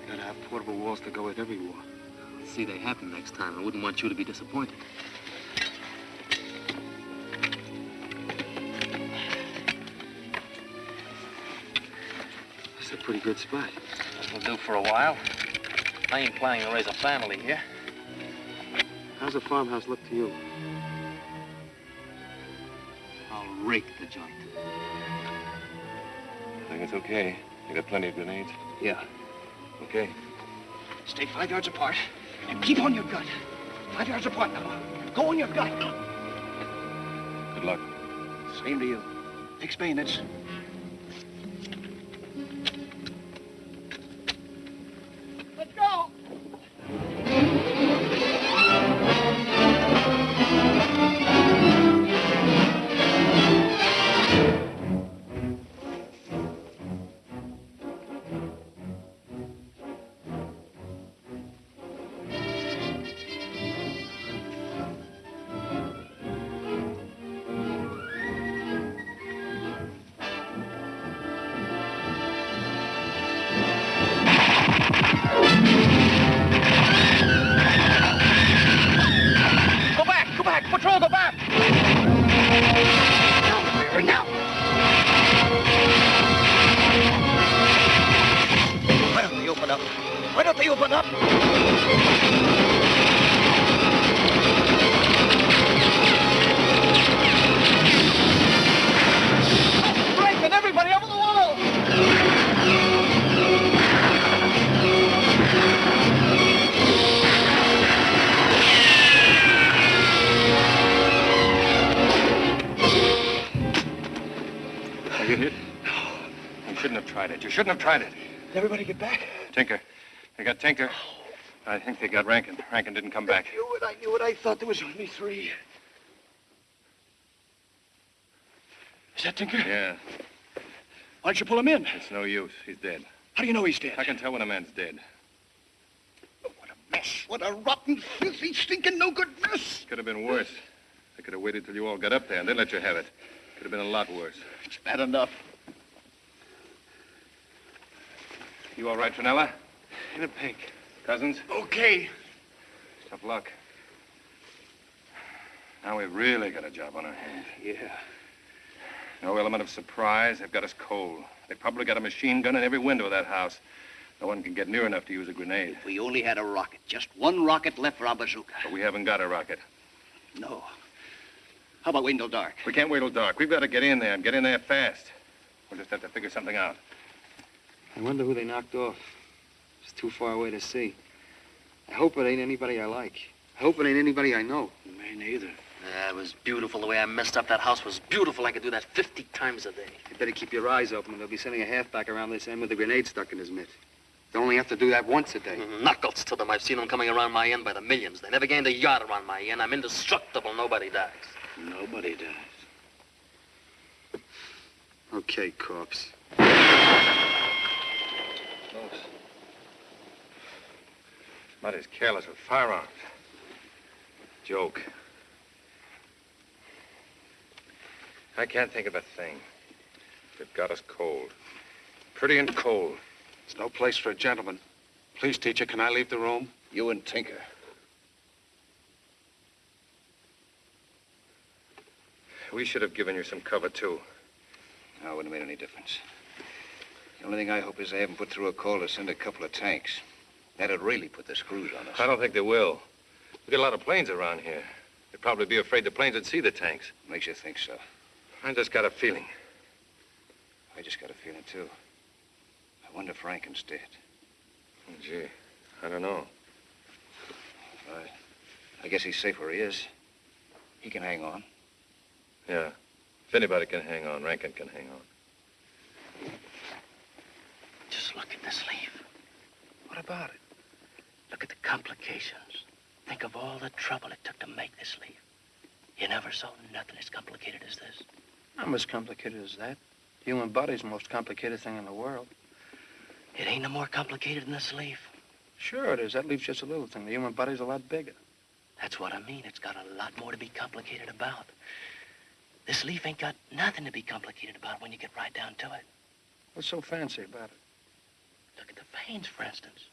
Gotta have portable walls to go with every war. Let's see they happen next time. I wouldn't want you to be disappointed. That's a pretty good spot. That'll do for a while. I ain't planning to raise a family here. How's the farmhouse look to you? I'll rake the joint. I think it's okay. You got plenty of grenades? Yeah. Okay. Stay 5 yards apart and keep on your gut. 5 yards apart now. Go on your gut. Good luck. Same to you. Fix bayonets. Let's go! open up. Breaking everybody over the wall! Are you hit? You shouldn't have tried it. You shouldn't have tried it. Did everybody get back? Tinker. They got Tinker. I think they got Rankin. Rankin didn't come back. I knew it. I thought there was only 3. Is that Tinker? Yeah. Why'd you pull him in? It's no use. He's dead. How do you know he's dead? I can tell when a man's dead. Mess. What a rotten, filthy, stinking, no good mess. Could have been worse. I could have waited till you all got up there and then let you have it. Could have been a lot worse. It's bad enough. You all right, Trinella? In a pink. Cousins? Okay. Tough luck. Now we've really got a job on our hands. Yeah. No element of surprise. They've got us cold. They've probably got a machine gun in every window of that house. No one can get near enough to use a grenade. If we only had a rocket. Just one rocket left for our bazooka. But we haven't got a rocket. No. How about waiting till dark? We can't wait till dark. We've got to get in there and get in there fast. We'll just have to figure something out. I wonder who they knocked off. It's too far away to see. I hope it ain't anybody I like. I hope it ain't anybody I know. Me neither. It was beautiful. The way I messed up that house was beautiful. I could do that 50 times a day. You better keep your eyes open. They'll be sending a halfback around this end with a grenade stuck in his mitt. They only have to do that once a day. Knuckles to them. I've seen them coming around my end by the millions. They never gained a yard around my end. I'm indestructible. Nobody dies. Nobody dies. Okay, corpse. Close. Somebody's careless with firearms. Joke. I can't think of a thing. They've got us cold. Pretty and cold. It's no place for a gentleman. Please, teacher, can I leave the room? You and Tinker. We should have given you some cover, too. No, it wouldn't have made any difference. The only thing I hope is they haven't put through a call to send a couple of tanks. That'd really put the screws on us. I don't think they will. We got a lot of planes around here. They'd probably be afraid the planes would see the tanks. Makes you think so. I just got a feeling. I just got a feeling, too. I wonder if Rankin's dead. Oh, gee, I don't know. I guess he's safe where he is. He can hang on. Yeah. If anybody can hang on, Rankin can hang on. Just look at this leaf. What about it? Look at the complications. Think of all the trouble it took to make this leaf. You never saw nothing as complicated as this. Not as complicated as that. The human body's the most complicated thing in the world. It ain't no more complicated than this leaf. Sure it is. That leaf's just a little thing. The human body's a lot bigger. That's what I mean. It's got a lot more to be complicated about. This leaf ain't got nothing to be complicated about when you get right down to it. What's so fancy about it? Look at the veins, for instance.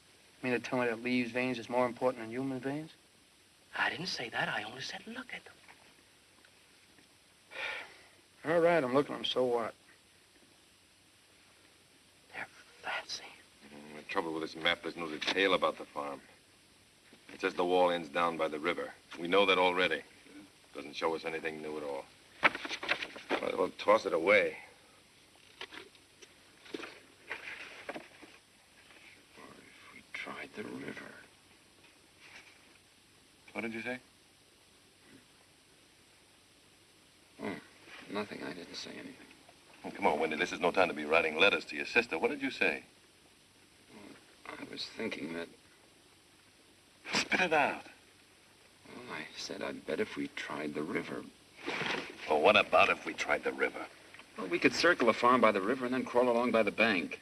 You mean to tell me that leaves' veins is more important than human veins? I didn't say that. I only said look at them. All right, I'm looking at them. So what? They're fancy. The trouble with this map, there's no detail about the farm. It says the wall ends down by the river. We know that already. Doesn't show us anything new at all. Might as well toss it away. Or if we tried the river. What did you say? Oh, nothing. I didn't say anything. Oh, come on, Wendy. This is no time to be writing letters to your sister. What did you say? I was thinking that... Spit it out. Well, I said I'd bet if we tried the river. Well, what about if we tried the river? Well, we could circle the farm by the river and then crawl along by the bank.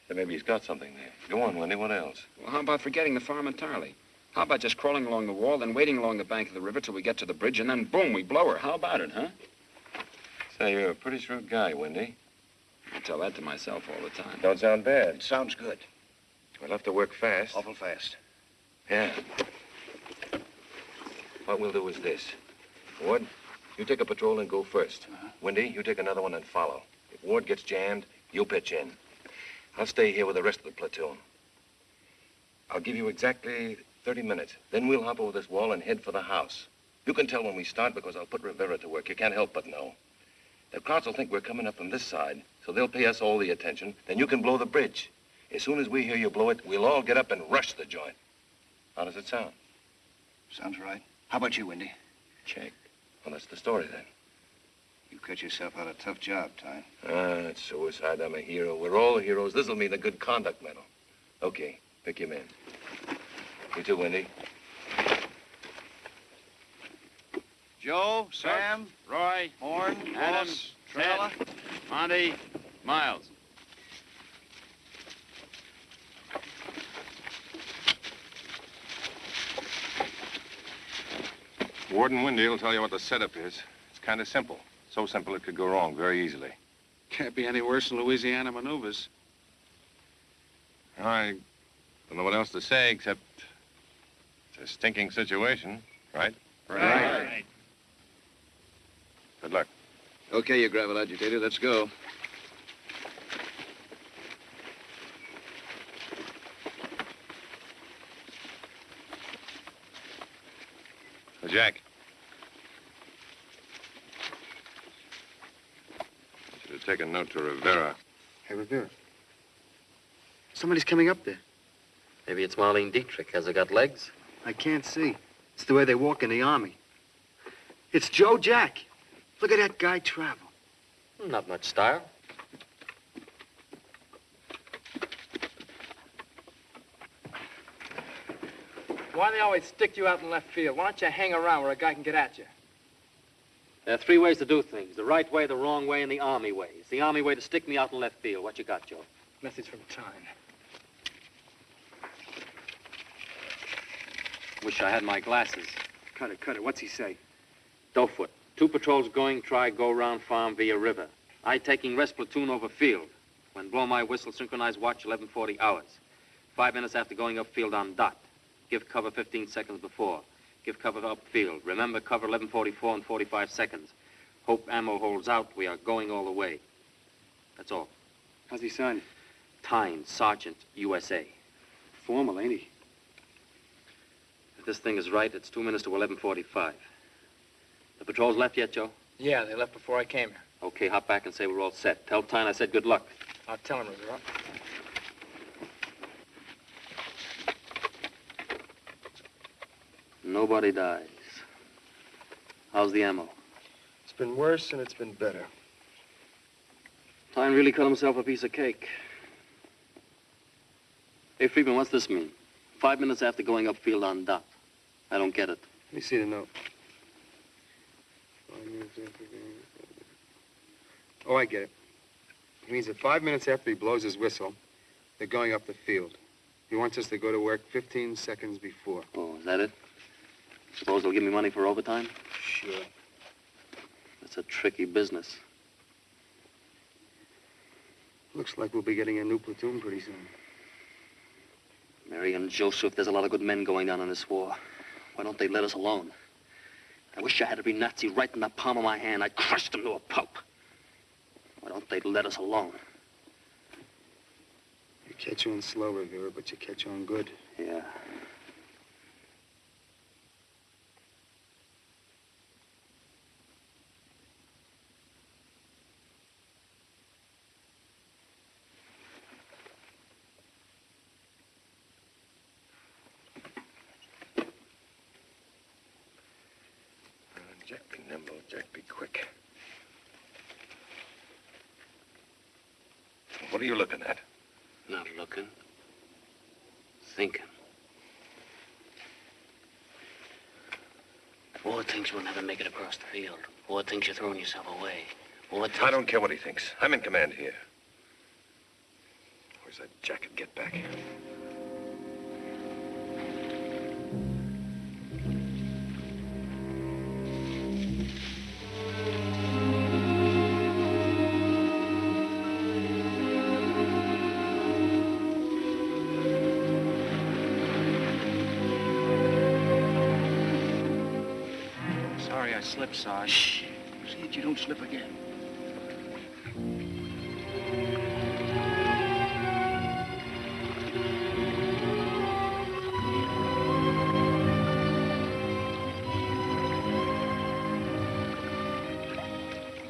Then maybe he's got something there. Go on, Wendy. What else? Well, how about forgetting the farm entirely? How about just crawling along the wall, then waiting along the bank of the river till we get to the bridge, and then boom, we blow her. How about it, huh? Say, you're a pretty shrewd guy, Wendy. I tell that to myself all the time. Don't sound bad. It sounds good. We'll have to work fast. Awful fast. Yeah. What we'll do is this. Ward, you take a patrol and go first. Wendy, you take another one and follow. If Ward gets jammed, you pitch in. I'll stay here with the rest of the platoon. I'll give you exactly 30 minutes. Then we'll hop over this wall and head for the house. You can tell when we start because I'll put Rivera to work. You can't help but know. The crowds will think we're coming up from this side, so they'll pay us all the attention. Then you can blow the bridge. As soon as we hear you blow it, we'll all get up and rush the joint. How does it sound? Sounds right. How about you, Windy? Check. Well, that's the story, then. You cut yourself out a tough job, Ty. It's suicide. I'm a hero. We're all heroes. This'll mean the Good Conduct Medal. Okay, pick your men. You too, Windy. Joe, Sam, Roy, Horn, Adam, Moss, Ted, Trella. Monty, Miles. Warden Windy will tell you what the setup is. It's kind of simple. So simple it could go wrong very easily. Can't be any worse than Louisiana maneuvers. I don't know what else to say except it's a stinking situation, right? Right. Good luck. Okay, you gravel agitator, let's go. Jack. Should have taken note to Rivera. Hey, Rivera. Somebody's coming up there. Maybe it's Marlene Dietrich. Has it got legs? I can't see. It's the way they walk in the Army. It's Joe Jack. Look at that guy travel. Not much style. Why do they always stick you out in left field? Why don't you hang around where a guy can get at you? There are 3 ways to do things. The right way, the wrong way, and the Army way. It's the Army way to stick me out in left field. What you got, Joe? Message from Tyne. Wish I had my glasses. Cut it. What's he say? Doughfoot. 2 patrols going, try, go round farm via river. I taking rest platoon over field. When blow my whistle, synchronized watch, 11:40 hours. 5 minutes after going up field on dot. Give cover 15 seconds before. Give cover upfield. Remember, cover 11:44 and 45 seconds. Hope ammo holds out. We are going all the way. That's all. How's he sign? Tyne, Sergeant, USA. Formal, ain't he? If this thing is right, it's 2 minutes to 11:45. The patrols left yet, Joe? Yeah, they left before I came here. Okay, hop back and say we're all set. Tell Tyne I said good luck. I'll tell him, Rivera. Nobody dies. How's the ammo? It's been worse and it's been better. Tyne really cut himself a piece of cake. Hey, Friedman, what's this mean? 5 minutes after going upfield on dot. I don't get it. Let me see the note. Oh, I get it. It means that 5 minutes after he blows his whistle, they're going up the field. He wants us to go to work 15 seconds before. Oh, is that it? Suppose they'll give me money for overtime? Sure. That's a tricky business. Looks like we'll be getting a new platoon pretty soon. Mary and Joseph, there's a lot of good men going down in this war. Why don't they let us alone? I wish I had every Nazi right in the palm of my hand. I'd crush them to a pulp. Why don't they let us alone? You catch on slow, Rivera, but you catch on good. Yeah. Jack, be nimble. Jack, be quick. What are you looking at? Not looking. Thinking. War thinks we'll never make it across the field. War thinks you're throwing yourself away. War thinks... I don't care what he thinks. I'm in command here. Where's that jacket? Get back. I slipped, Sarge. Shh. See that you don't slip again.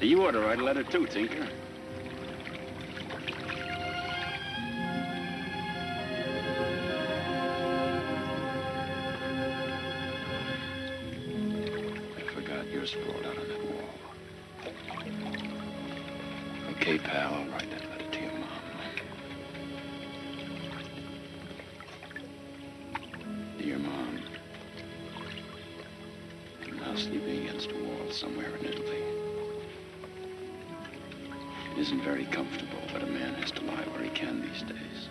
You ought to write a letter too, Tinker. I forgot you're sprawled out on that wall. Okay, pal, I'll write that letter to your mom. Dear Mom, I'm now sleeping against a wall somewhere in Italy. It isn't very comfortable, but a man has to lie where he can these days.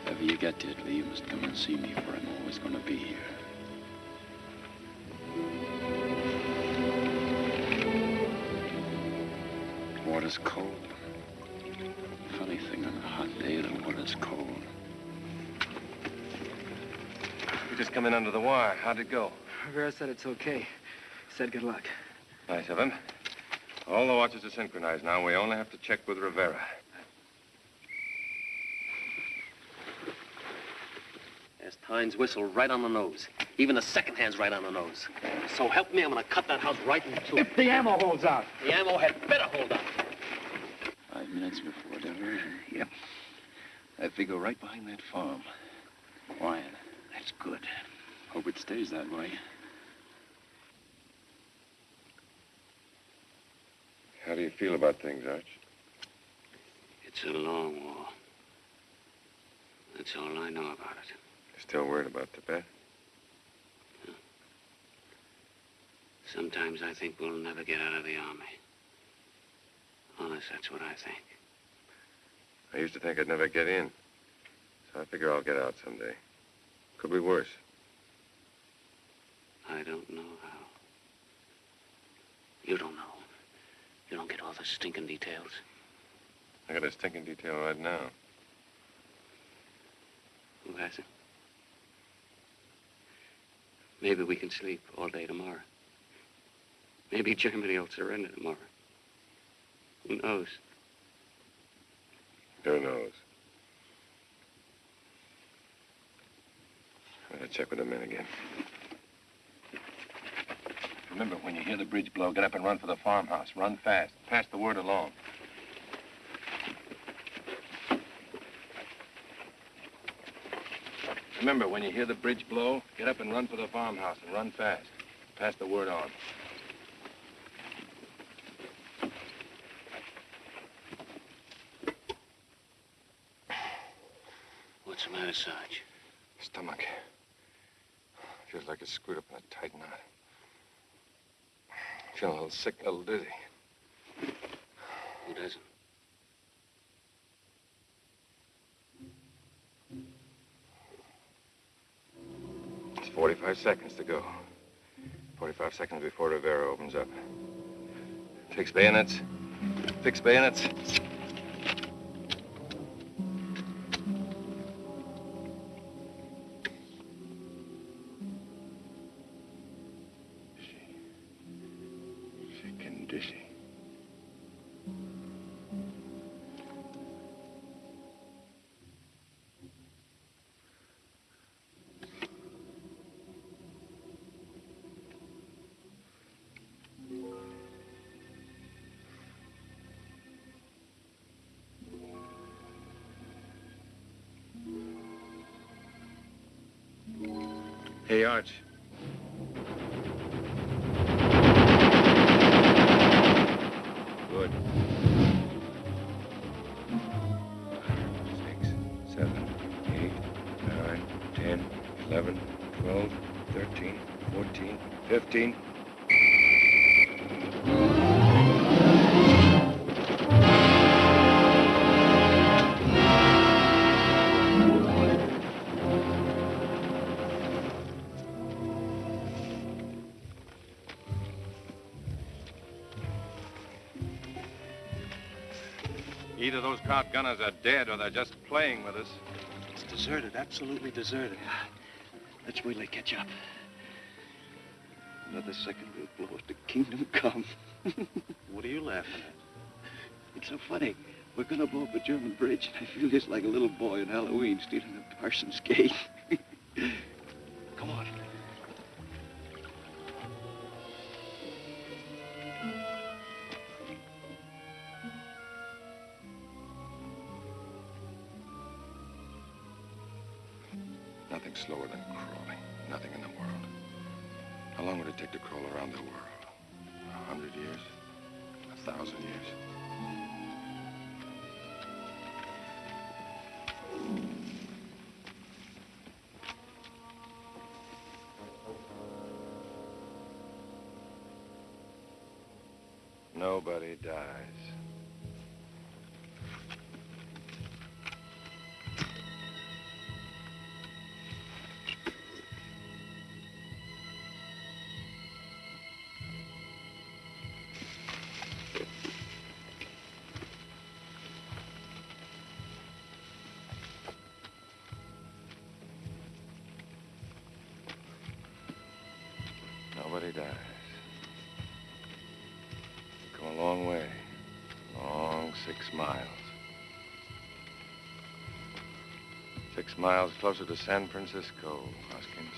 If ever you get to Italy, you must come and see me, for I'm always going to be here. Water's cold. Funny thing, on a hot day, the water's cold. We just come in under the wire. How'd it go? Rivera said it's okay. He said good luck. Nice of him. All the watches are synchronized now. We only have to check with Rivera. There's Tyne's whistle right on the nose. Even the second hand's right on the nose. So help me, I'm gonna cut that house right in two. If the ammo holds out. The ammo had better hold out. 5 minutes before diversion. Yep. I figure right behind that farm. Quiet. That's good. Hope it stays that way. How do you feel about things, Arch? It's a long war. That's all I know about it. You're still worried about Tibet? Sometimes I think we'll never get out of the army. Honest, that's what I think. I used to think I'd never get in. So I figure I'll get out someday. Could be worse. I don't know how. You don't know. You don't get all the stinking details. I got a stinking detail right now. Who hasn't? Maybe we can sleep all day tomorrow. Maybe Germany will surrender tomorrow. Who knows? Who knows? I'm gonna check with the men again. Remember, when you hear the bridge blow, get up and run for the farmhouse. Run fast. Pass the word along. Remember, when you hear the bridge blow, get up and run for the farmhouse and run fast. Pass the word on. What's the matter, Sarge? Stomach. Feels like it's screwed up in a tight knot. Feeling a little sick, a little dizzy. Who doesn't? It's 45 seconds to go. 45 seconds before Rivera opens up. Fix bayonets. Fix bayonets. Hey, Arch. Good. 6, 7, 8, 9, 10, 11, 12, 13, 14, 15. Either those Kraut gunners are dead or they're just playing with us. It's deserted, absolutely deserted. Let's wait till they catch up. Another second, we'll blow it to kingdom come. What are you laughing at? It's so funny. We're gonna blow up a German bridge, and I feel just like a little boy on Halloween stealing a parson's gate. Come on. slower than crawling. Nothing in the world. How long would it take to crawl around the world? 100 years? 1,000 years? Nobody dies. Nobody dies. We've come a long way. Long 6 miles. 6 miles closer to San Francisco, Hoskins.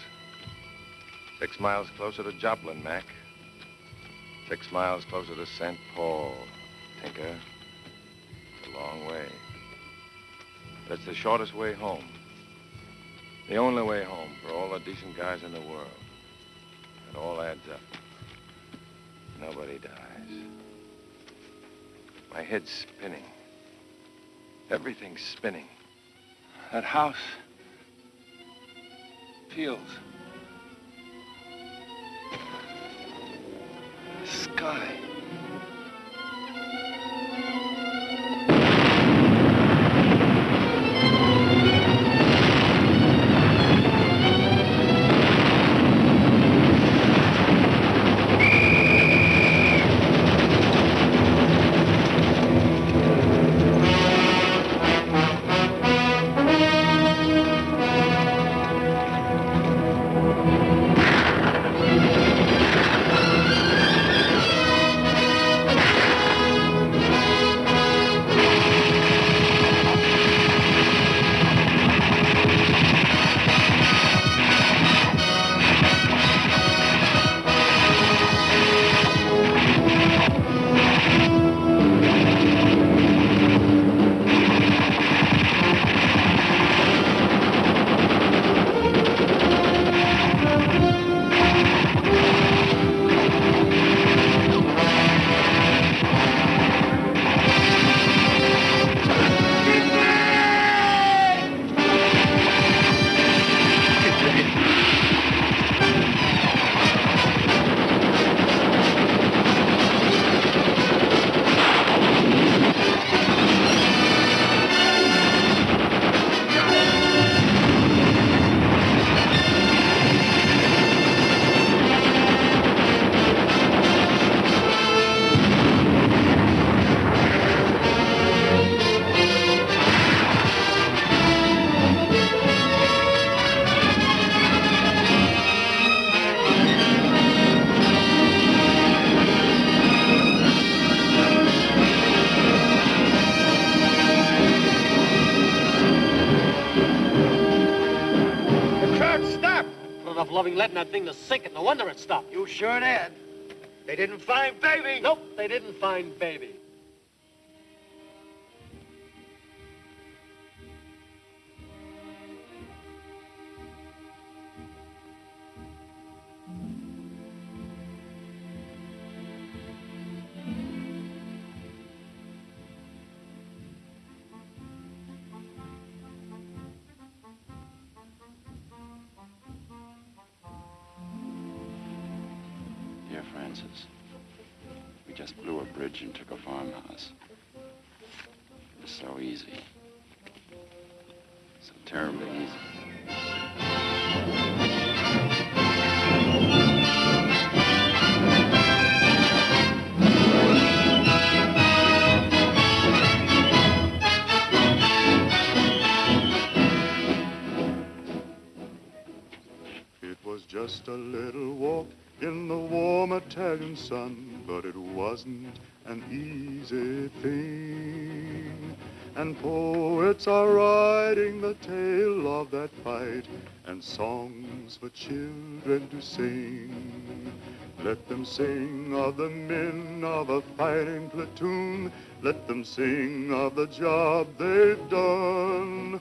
6 miles closer to Joplin, Mac. 6 miles closer to St. Paul, Tinker. It's a long way. But it's the shortest way home. The only way home for all the decent guys in the world. It all adds up. Nobody dies. My head's spinning. Everything's spinning. That house. Fields. The sky. letting that thing to sink, and no wonder it stopped. You sure did. They didn't find baby. Nope, they didn't find baby. Dear Francis, we just blew a bridge and took a farmhouse. It was so easy. So terribly easy. It was just a little walk in the warm Italian sun, but it wasn't an easy thing. And poets are writing the tale of that fight, and songs for children to sing. Let them sing of the men of a fighting platoon. Let them sing of the job they've done.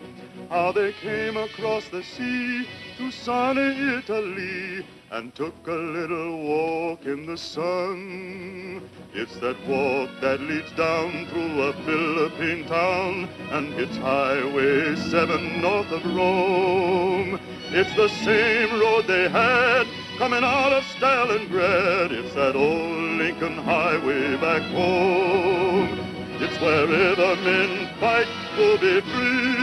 how they came across the sea to sunny Italy and took a little walk in the sun. It's that walk that leads down through a Philippine town and hits Highway 7 north of Rome. It's the same road they had coming out of Stalingrad. It's that old Lincoln Highway back home. It's wherever men fight to be free.